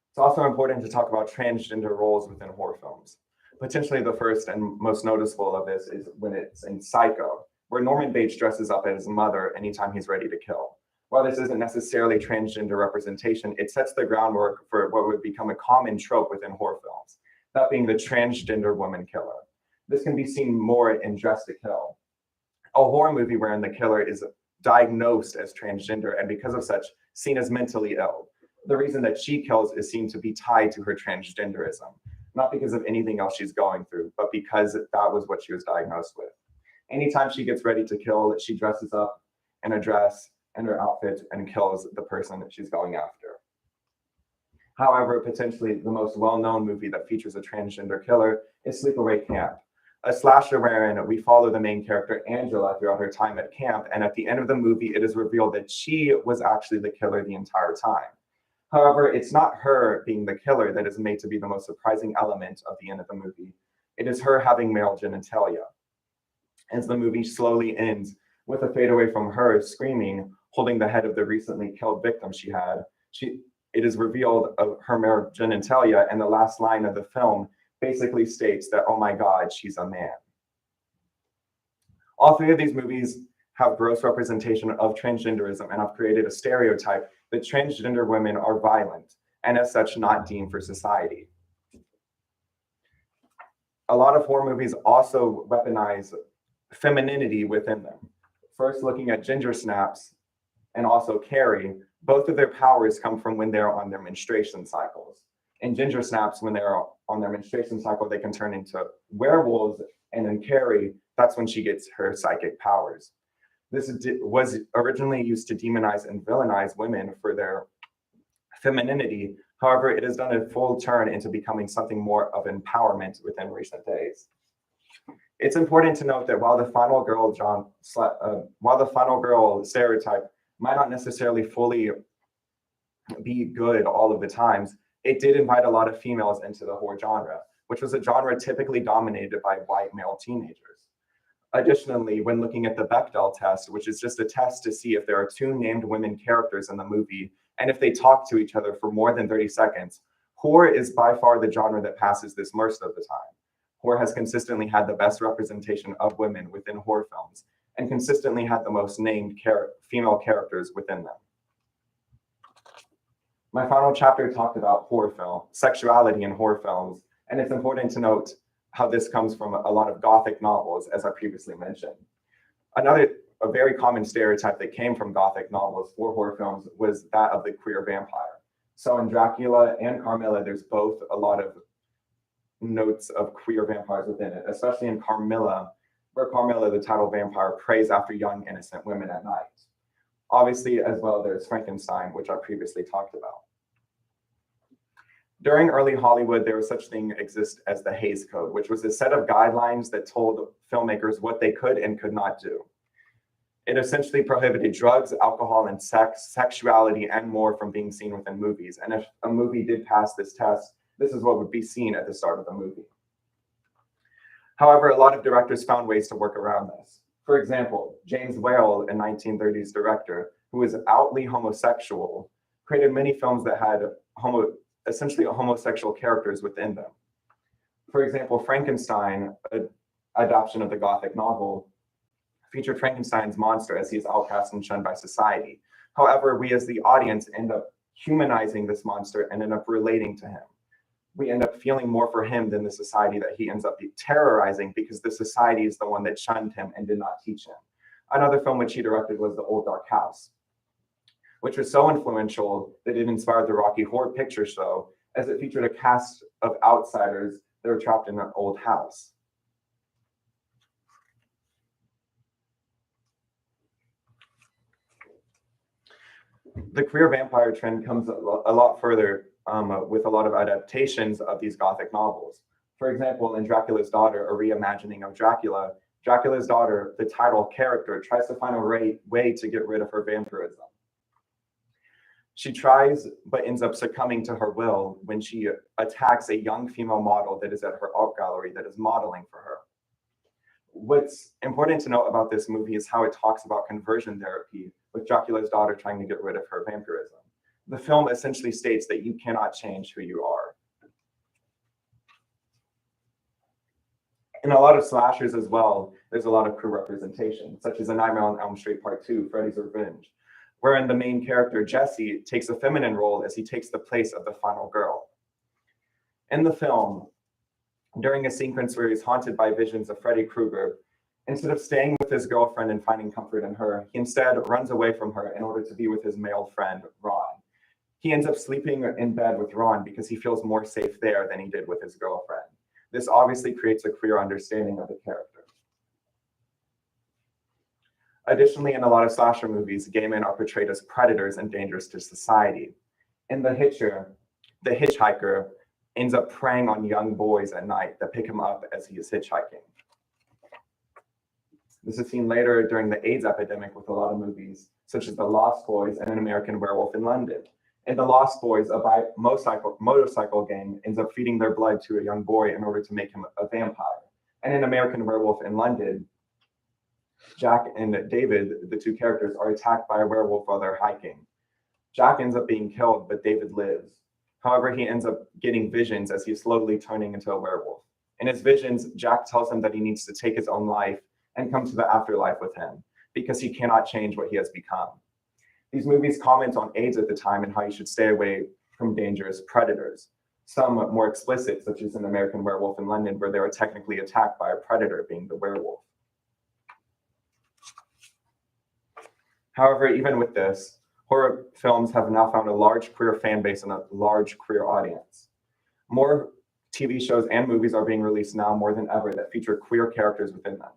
It's also important to talk about transgender roles within horror films. Potentially the first and most noticeable of this is when it's in Psycho, where Norman Bates dresses up as his mother anytime he's ready to kill. While this isn't necessarily transgender representation, it sets the groundwork for what would become a common trope within horror films, that being the transgender woman killer. This can be seen more in Dress to Kill, a horror movie wherein the killer is diagnosed as transgender and because of such, seen as mentally ill. The reason that she kills is seen to be tied to her transgenderism, not because of anything else she's going through, but because that was what she was diagnosed with. Anytime she gets ready to kill, she dresses up in a dress and her outfit and kills the person that she's going after. However, potentially the most well-known movie that features a transgender killer is Sleepaway Camp, a slasher wherein we follow the main character Angela throughout her time at camp, and at the end of the movie, it is revealed that she was actually the killer the entire time. However, it's not her being the killer that is made to be the most surprising element of the end of the movie. It is her having male genitalia. As the movie slowly ends with a fade away from her screaming, holding the head of the recently killed victim she had, it is revealed of her male genitalia, and the last line of the film basically states that, oh my God, she's a man. All three of these movies have gross representation of transgenderism and have created a stereotype that transgender women are violent and as such not deemed for society. A lot of horror movies also weaponize femininity within them. First, looking at Ginger Snaps and also Carrie, both of their powers come from when they're on their menstruation cycles. In Ginger Snaps, when they're on their menstruation cycle, they can turn into werewolves, and in Carrie, that's when she gets her psychic powers. was originally used to demonize and villainize women for their femininity. However, it has done a full turn into becoming something more of empowerment within recent days. It's important to note that while the final girl stereotype might not necessarily fully be good all of the times, it did invite a lot of females into the horror genre, which was a genre typically dominated by white male teenagers. Additionally, when looking at the Bechdel test, which is just a test to see if there are two named women characters in the movie, and if they talk to each other for more than 30 seconds, horror is by far the genre that passes this most of the time. Horror has consistently had the best representation of women within horror films, and consistently had the most named female characters within them. My final chapter talked about horror film, sexuality in horror films, and it's important to note how this comes from a lot of Gothic novels, as I previously mentioned. A very common stereotype that came from Gothic novels for horror films was that of the queer vampire. So in Dracula and Carmilla, there's both a lot of notes of queer vampires within it, especially in Carmilla, where Carmilla, the title vampire, preys after young, innocent women at night. Obviously, as well, there's Frankenstein, which I previously talked about. During early Hollywood, there was such thing exist as the Hays Code, which was a set of guidelines that told filmmakers what they could and could not do. It essentially prohibited drugs, alcohol, and sex, sexuality, and more from being seen within movies. And if a movie did pass this test, this is what would be seen at the start of the movie. However, a lot of directors found ways to work around this. For example, James Whale, a 1930s director who was outly homosexual, created many films that had essentially homosexual characters within them. For example, Frankenstein, an adaptation of the Gothic novel, featured Frankenstein's monster as he is outcast and shunned by society. However, we as the audience end up humanizing this monster and end up relating to him. We end up feeling more for him than the society that he ends up terrorizing, because the society is the one that shunned him and did not teach him. Another film which he directed was The Old Dark House, which was so influential that it inspired the Rocky Horror Picture Show, as it featured a cast of outsiders that were trapped in an old house. The queer vampire trend comes a lot further with a lot of adaptations of these Gothic novels. For example, in Dracula's Daughter, a reimagining of Dracula, Dracula's daughter, the title character, tries to find a way to get rid of her vampirism. She tries, but ends up succumbing to her will when she attacks a young female model that is at her art gallery that is modeling for her. What's important to note about this movie is how it talks about conversion therapy, with Dracula's daughter trying to get rid of her vampirism. The film essentially states that you cannot change who you are. In a lot of slashers as well, there's a lot of queer representation, such as A Nightmare on Elm Street Part 2, Freddy's Revenge, wherein the main character, Jesse, takes a feminine role as he takes the place of the final girl. In the film, during a sequence where he's haunted by visions of Freddy Krueger, instead of staying with his girlfriend and finding comfort in her, he instead runs away from her in order to be with his male friend, Ron. He ends up sleeping in bed with Ron because he feels more safe there than he did with his girlfriend. This obviously creates a queer understanding of the character. Additionally, in a lot of slasher movies, gay men are portrayed as predators and dangerous to society. In The Hitcher, the hitchhiker ends up preying on young boys at night that pick him up as he is hitchhiking. This is seen later during the AIDS epidemic with a lot of movies, such as The Lost Boys and An American Werewolf in London. In The Lost Boys, a motorcycle gang ends up feeding their blood to a young boy in order to make him a vampire. And in American Werewolf in London, Jack and David, the two characters, are attacked by a werewolf while they're hiking. Jack ends up being killed, but David lives. However, he ends up getting visions as he's slowly turning into a werewolf. In his visions, Jack tells him that he needs to take his own life and come to the afterlife with him, because he cannot change what he has become. These movies comment on AIDS at the time and how you should stay away from dangerous predators. Some more explicit, such as in American Werewolf in London, where they were technically attacked by a predator, being the werewolf. However, even with this, horror films have now found a large queer fan base and a large queer audience. More TV shows and movies are being released now more than ever that feature queer characters within them.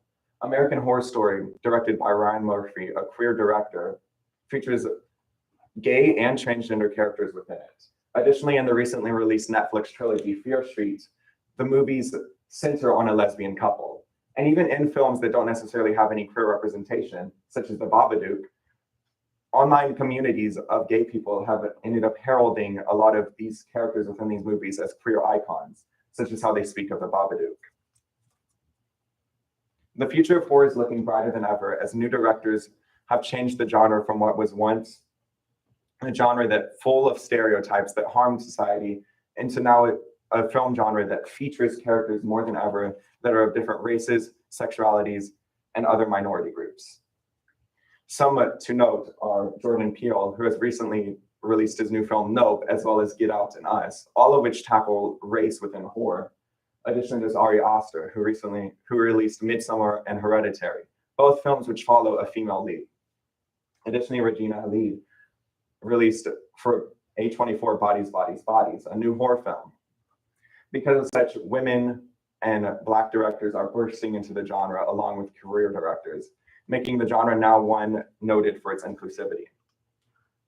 American Horror Story, directed by Ryan Murphy, a queer director, features gay and transgender characters within it. Additionally, in the recently released Netflix trilogy, Fear Street, the movies center on a lesbian couple. And even in films that don't necessarily have any queer representation, such as The Babadook, online communities of gay people have ended up heralding a lot of these characters within these movies as queer icons, such as how they speak of The Babadook. The future of horror is looking brighter than ever as new directors have changed the genre from what was once a genre that full of stereotypes that harmed society into now a film genre that features characters more than ever that are of different races, sexualities, and other minority groups. Some to note are Jordan Peele, who has recently released his new film Nope, as well as Get Out and Us, all of which tackle race within horror. Additionally, there's Ari Aster, who released Midsommar and Hereditary, both films which follow a female lead. Additionally, Regina Halid released for A24 Bodies, Bodies, Bodies, a new horror film. Because of such, women and Black directors are bursting into the genre along with queer directors, making the genre now one noted for its inclusivity.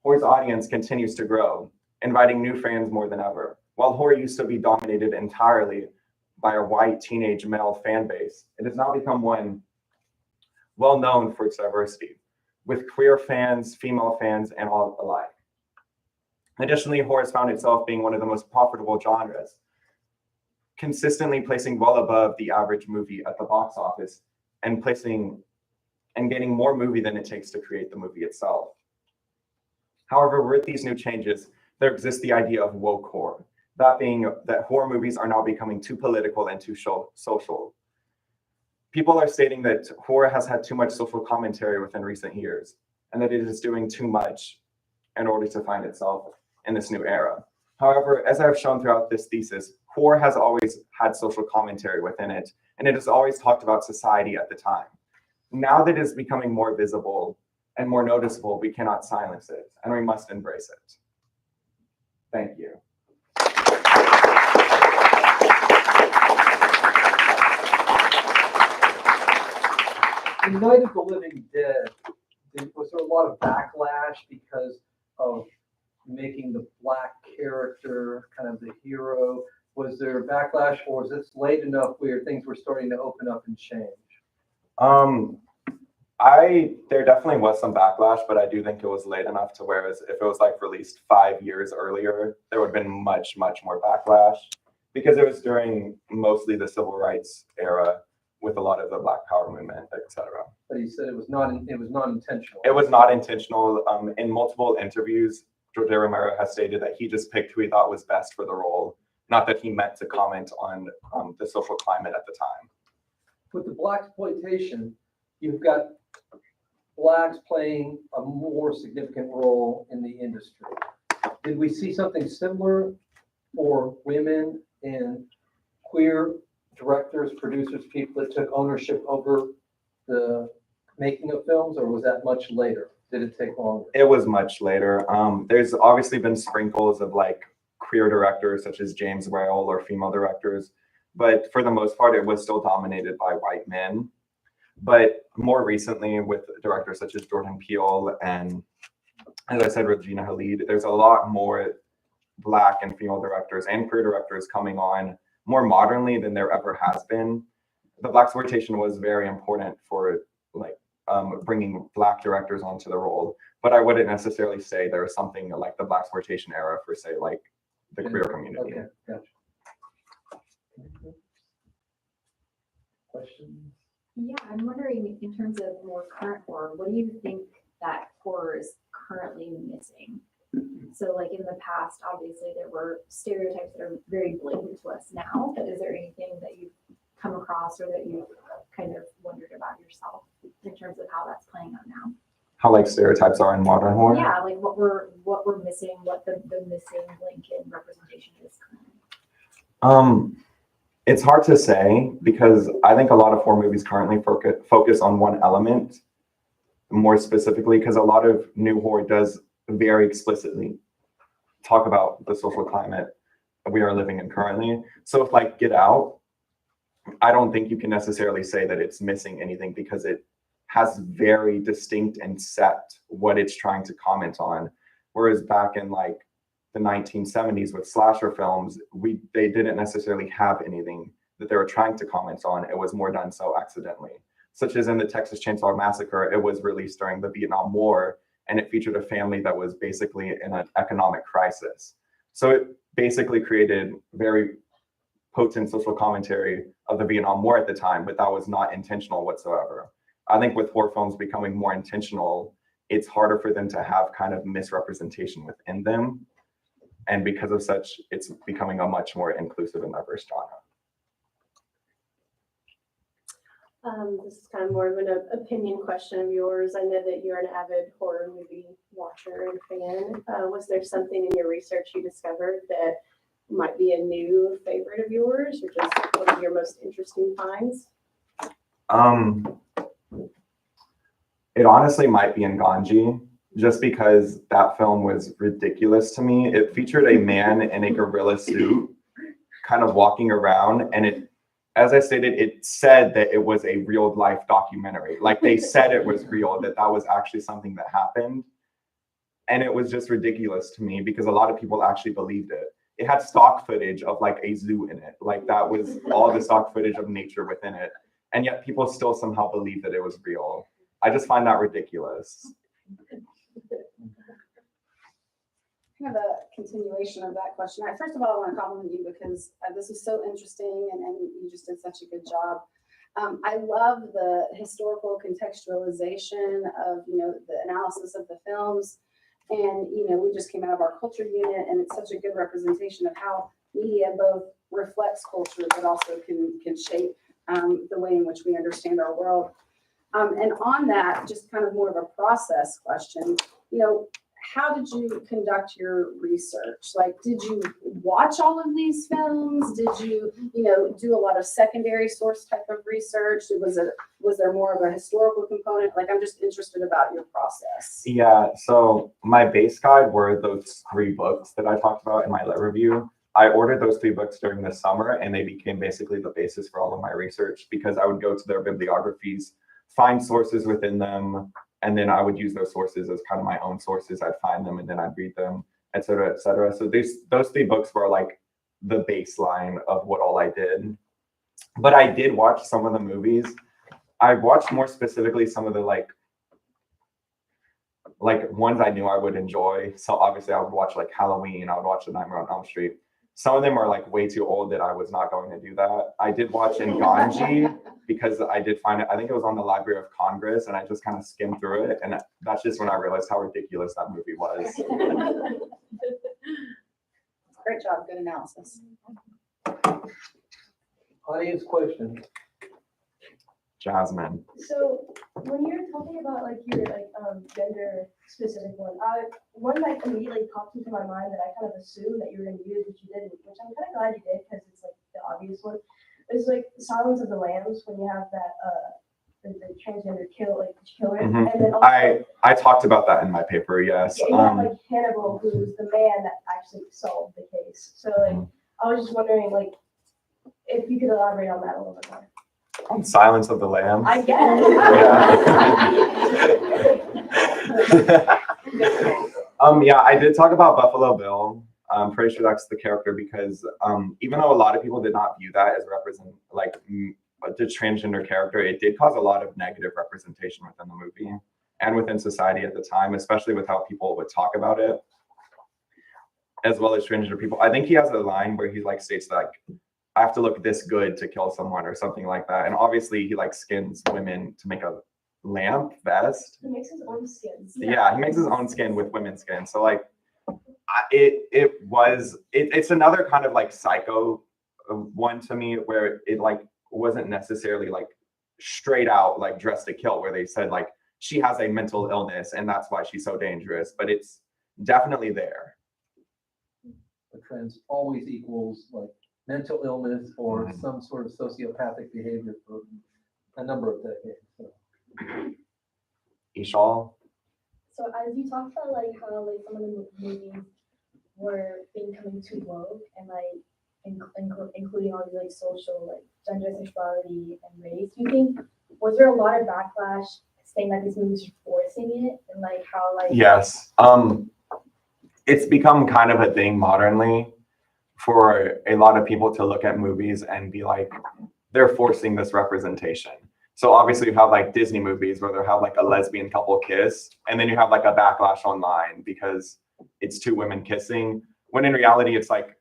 Horror's audience continues to grow, inviting new fans more than ever. While horror used to be dominated entirely by a white teenage male fan base, it has now become one well known for its diversity, with queer fans, female fans, and all alike. Additionally, horror has found itself being one of the most profitable genres, consistently placing well above the average movie at the box office and getting more movie than it takes to create the movie itself. However, with these new changes, there exists the idea of woke horror, that being that horror movies are now becoming too political and too social. People are stating that horror has had too much social commentary within recent years, and that it is doing too much in order to find itself in this new era. However, as I've shown throughout this thesis, horror has always had social commentary within it, and it has always talked about society at the time. Now that it is becoming more visible and more noticeable, we cannot silence it, and we must embrace it. Thank you. In Night of the Living Dead, was there a lot of backlash because of making the Black character kind of the hero? Was there backlash, or was this late enough where things were starting to open up and change? There definitely was some backlash, but I do think it was late enough to whereas if it was like released 5 years earlier, there would have been much more backlash because it was during mostly the civil rights era with a lot of the Black Power movement, etc. But he said it was not intentional. It was not intentional. In multiple interviews, George A. Romero has stated that he just picked who he thought was best for the role, not that he meant to comment on the social climate at the time. With the Blaxploitation, you've got Blacks playing a more significant role in the industry. Did we see something similar for women and queer directors, producers, people that took ownership over the making of films, or was that much later? Did it take longer? It was much later. There's obviously been sprinkles of like queer directors such as James Whale or female directors, but for the most part, it was still dominated by white men. But more recently, with directors such as Jordan Peele and, as I said, Regina Halid, there's a lot more Black and female directors and queer directors coming on more modernly than there ever has been. The Blaxploitation was very important for bringing Black directors onto the role, but I wouldn't necessarily say there was something like the Blaxploitation era for, say, like the queer community. Okay, gotcha. Questions? Yeah, I'm wondering in terms of more current horror, what do you think that horror is currently missing? So like in the past, obviously there were stereotypes that are very blatant to us now, but is there anything that you've come across or that you've kind of wondered about yourself in terms of how that's playing out now? How like stereotypes are in modern horror? Yeah, like what we're missing, what the missing link in representation is currently. It's hard to say because I think a lot of horror movies currently focus on one element more specifically, because a lot of new horror does very explicitly talk about the social climate we are living in currently. So if like Get Out, I don't think you can necessarily say that it's missing anything because it has very distinct and set what it's trying to comment on. Whereas back in like the 1970s with slasher films, they didn't necessarily have anything that they were trying to comment on. It was more done so accidentally. Such as in the Texas Chainsaw Massacre, it was released during the Vietnam War, and it featured a family that was basically in an economic crisis. So it basically created very potent social commentary of the Vietnam War at the time, but that was not intentional whatsoever. I think with horror films becoming more intentional, it's harder for them to have kind of misrepresentation within them. And because of such, it's becoming a much more inclusive and diverse genre. This is kind of more of an opinion question of yours. I know that you're an avid horror movie watcher and fan. Was there something in your research you discovered that might be a new favorite of yours, or just one of your most interesting finds? It honestly might be Nganji, just because that film was ridiculous to me. It featured a man in a gorilla suit kind of walking around, and it, as I stated, it said that it was a real life documentary. Like they said it was real, that was actually something that happened. And it was just ridiculous to me because a lot of people actually believed it. It had stock footage of like a zoo in it. Like that was all the stock footage of nature within it. And yet people still somehow believe that it was real. I just find that ridiculous. Kind of a continuation of that question. First of all, I want to compliment you because this is so interesting and you just did such a good job. I love the historical contextualization of, the analysis of the films. And, we just came out of our culture unit and it's such a good representation of how media both reflects culture, but also can shape the way in which we understand our world. And on that, just kind of more of a process question, how did you conduct your research? Like, did you watch all of these films? Did you, do a lot of secondary source type of research? Was there more of a historical component? Like, I'm just interested about your process. Yeah, so my base guide were those 3 books that I talked about in my lit review. I ordered those 3 books during the summer, and they became basically the basis for all of my research because I would go to their bibliographies, find sources within them, and then I would use those sources as kind of my own sources. I'd find them and then I'd read them, et cetera, et cetera. So those 3 books were like the baseline of what all I did. But I did watch some of the movies. I watched more specifically some of the like ones I knew I would enjoy. So obviously I would watch like Halloween, I would watch The Nightmare on Elm Street. Some of them are like way too old that I was not going to do that. I did watch Nganji because I did find it, I think it was on the Library of Congress, and I just kind of skimmed through it. And that's just when I realized how ridiculous that movie was. Great job, good analysis. Audience question. Jasmine. So when you're talking about like your gender specific one that immediately popped into my mind that I kind of assumed that you were going to use, but you didn't, which I'm kind of glad you did because it's like the obvious one. It's like Silence of the Lambs when you have that the transgender killer. Mm-hmm. And then also, I talked about that in my paper, yes. Yeah, you have like Hannibal, who's the man that actually solved the case. So like I was just wondering like if you could elaborate on that a little bit more. On Silence of the Lambs? I guess. Yeah, I did talk about Buffalo Bill. I'm pretty sure that's the character because even though a lot of people did not view that as the transgender character, it did cause a lot of negative representation within the movie and within society at the time, especially with how people would talk about it, as well as transgender people. I think he has a line where he like states like, I have to look this good to kill someone or something like that. And obviously he like skins women to make a lamp vest. He makes his own skins. Yeah, he makes his own skin with women's skin. So like it's another kind of like psycho one to me where it like wasn't necessarily like straight out like dressed to kill, where they said like she has a mental illness and that's why she's so dangerous, but it's definitely there. The trans always equals like mental illness or some sort of sociopathic behavior for a number of decades. So. Ishal? So as you talked about like how like some of the movies were becoming too woke and like including all these like social, like gender, sexuality, and race, do you think, was there a lot of backlash saying that these movies are forcing it, and like how like Yes. It's become kind of a thing modernly for a lot of people to look at movies and be like, they're forcing this representation. So obviously you have like Disney movies where they'll have like a lesbian couple kiss, and then you have like a backlash online because it's two women kissing, when in reality it's like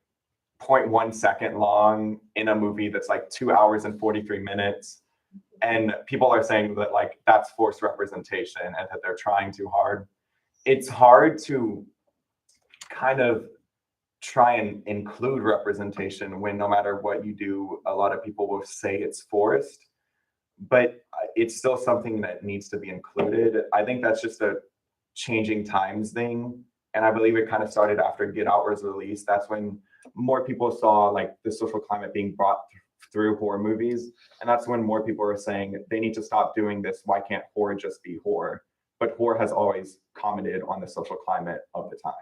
0.1 second long in a movie that's like 2 hours and 43 minutes. And people are saying that like that's forced representation and that they're trying too hard. It's hard to kind of try and include representation when no matter what you do, a lot of people will say it's forced, but it's still something that needs to be included. I think that's just a changing times thing. And I believe it kind of started after Get Out was released. That's when more people saw like the social climate being brought through horror movies. And that's when more people are saying they need to stop doing this. Why can't horror just be horror? But horror has always commented on the social climate of the time.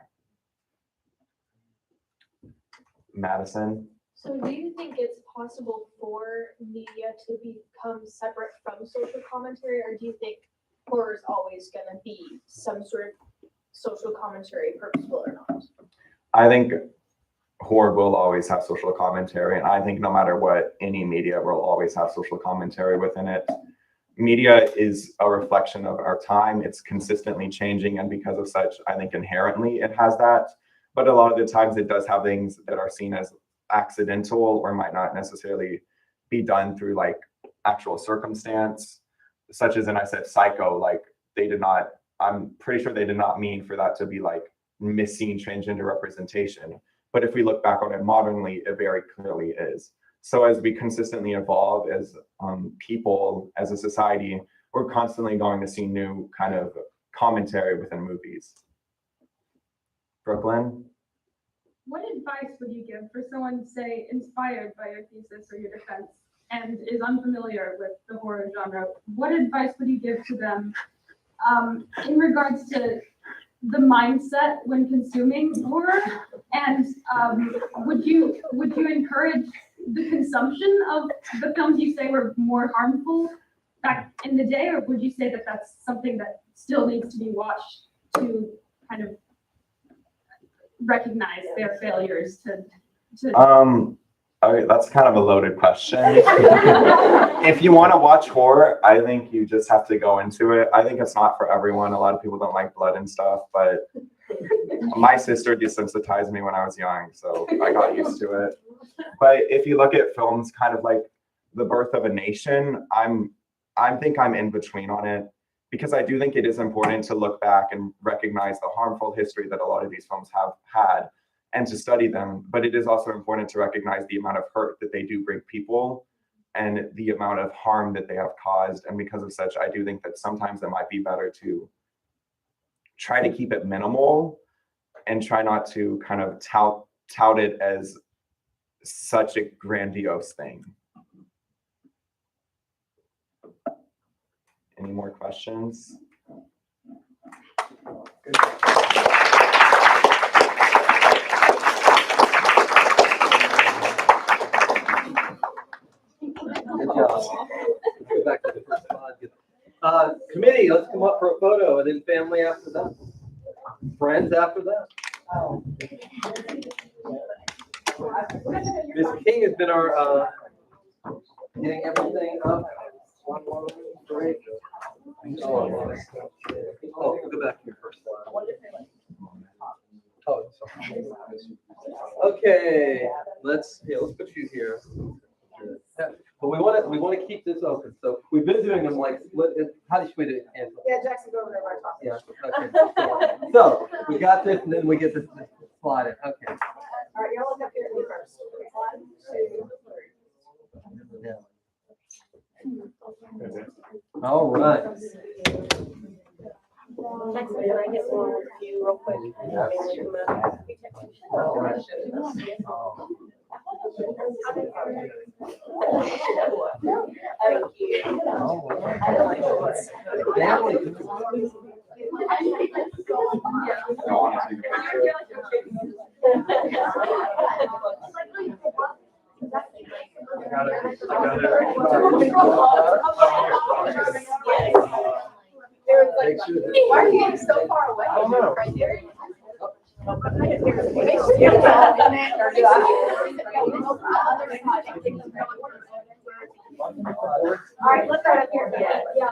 Madison? So do you think it's possible for media to become separate from social commentary, or do you think horror is always going to be some sort of social commentary, purposeful or not? I think horror will always have social commentary, and I think no matter what, any media will always have social commentary within it. Media is a reflection of our time. It's consistently changing, and because of such, I think inherently it has that. But a lot of the times it does have things that are seen as accidental or might not necessarily be done through like actual circumstance, such as, and I said Psycho, like they did not, I'm pretty sure they did not mean for that to be like missing transgender representation. But if we look back on it modernly, it very clearly is. So as we consistently evolve as people, as a society, we're constantly going to see new kind of commentary within movies. Brooklyn? What advice would you give for someone, say, inspired by your thesis or your defense and is unfamiliar with the horror genre? What advice would you give to them in regards to the mindset when consuming horror? And would you encourage the consumption of the films you say were more harmful back in the day, or would you say that that's something that still needs to be watched to kind of recognize their failures to Okay, that's kind of a loaded question. If you want to watch horror, I think you just have to go into it. I think it's not for everyone. A lot of people don't like blood and stuff, but my sister desensitized me when I was young, so I got used to it. But if you look at films kind of like The Birth of a Nation, I think I'm in between on it, because I do think it is important to look back and recognize the harmful history that a lot of these films have had and to study them. But it is also important to recognize the amount of hurt that they do bring people and the amount of harm that they have caused. And because of such, I do think that sometimes it might be better to try to keep it minimal and try not to kind of tout it as such a grandiose thing. Any more questions? Good. Good job. Go back to the first slide. Committee, let's come up for a photo, and then family after that. Friends after that. Ms. King has been our getting everything up. One more break. Oh, go back to your first slide. Oh, sorry. Okay, let's put you here. But we want to keep this open. So we've been doing them like split. How do you do it? Yeah, Jackson, go over there right talk. Yeah. Okay. So we got this, and then we get this slide in. Okay. All right, y'all look up here at me first. 1, 2, 3. Yeah. All right. Jackson, can I get one with you real quick? All right. Thank you. Make sure that- Why are you getting so far away? I don't know. Right there. All right, let's start up here. Yeah.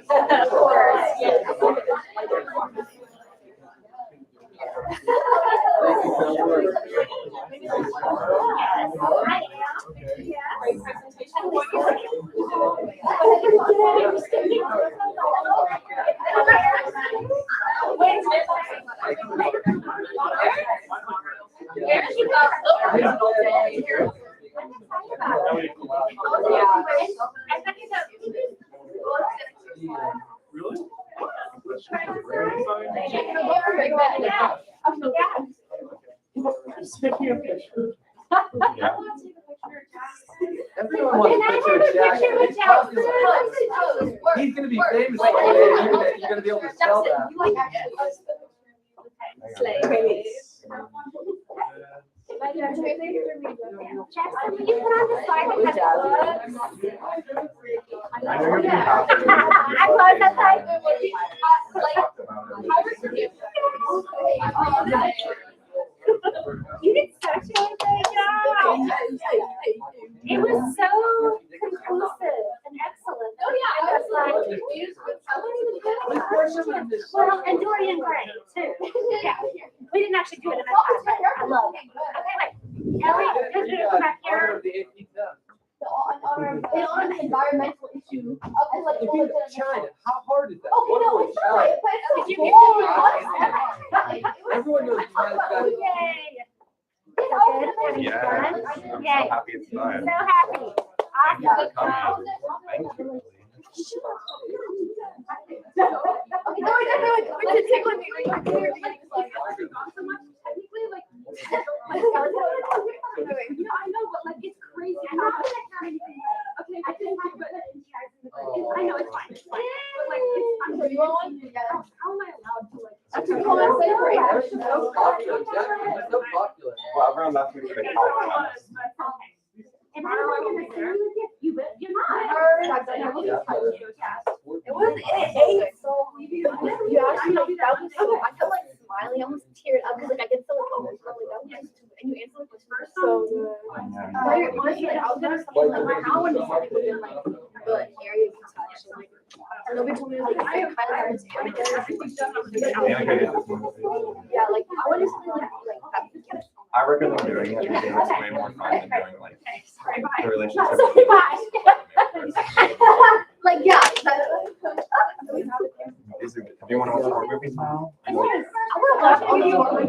Of course, yes. Thank you so much. Great presentation. There she goes. Really? Taking a picture. Yeah. Everyone wants a picture of Jack. He's popular. He's gonna be famous one day. You're gonna be able to sell that. Jackson, will you put on the slide that has I know you're being happy. I was that side. You did such a great job. It was so conclusive and excellent. Oh yeah, I was like, well, and Dorian Gray too. Yeah, we didn't actually do it in that class, but I love it. Okay, wait, Ellie, could you come back here? In on an environmental issue. If you China, how hard is that? Okay, What no, was it's China? not, but Did you it's get boring. Everyone knows China's got. Yay. So good, having Yeah. fun. I'm Yay. so happy it's done. So happy. Awesome. Thank you. Okay, no, it's tickling me. Like, I'm here because, like, so much technically, like, you know, I know, but like, it's crazy. I'm not gonna have anything. Okay, I didn't have it in I know it's fine, but like, I'm so you want one? How am I allowed to like? That's so popular, Jack. You're so popular. Well, everyone left me with a call. Am I going to send you a gift? You bet you're not. It was, it ate so you actually like that was so I felt like smiling, I almost teared up because like I get so like emotional like that was just and you answered like the first so good. Like honestly like I was gonna something like how when something within like the area you touch and like nobody told me like I kind of hard to yeah like I want to something like that. I recommend doing it because it's way more fun than doing like the relationship. Sorry, bye. Like yeah. Do you want to watch horror movies now? I want to watch all the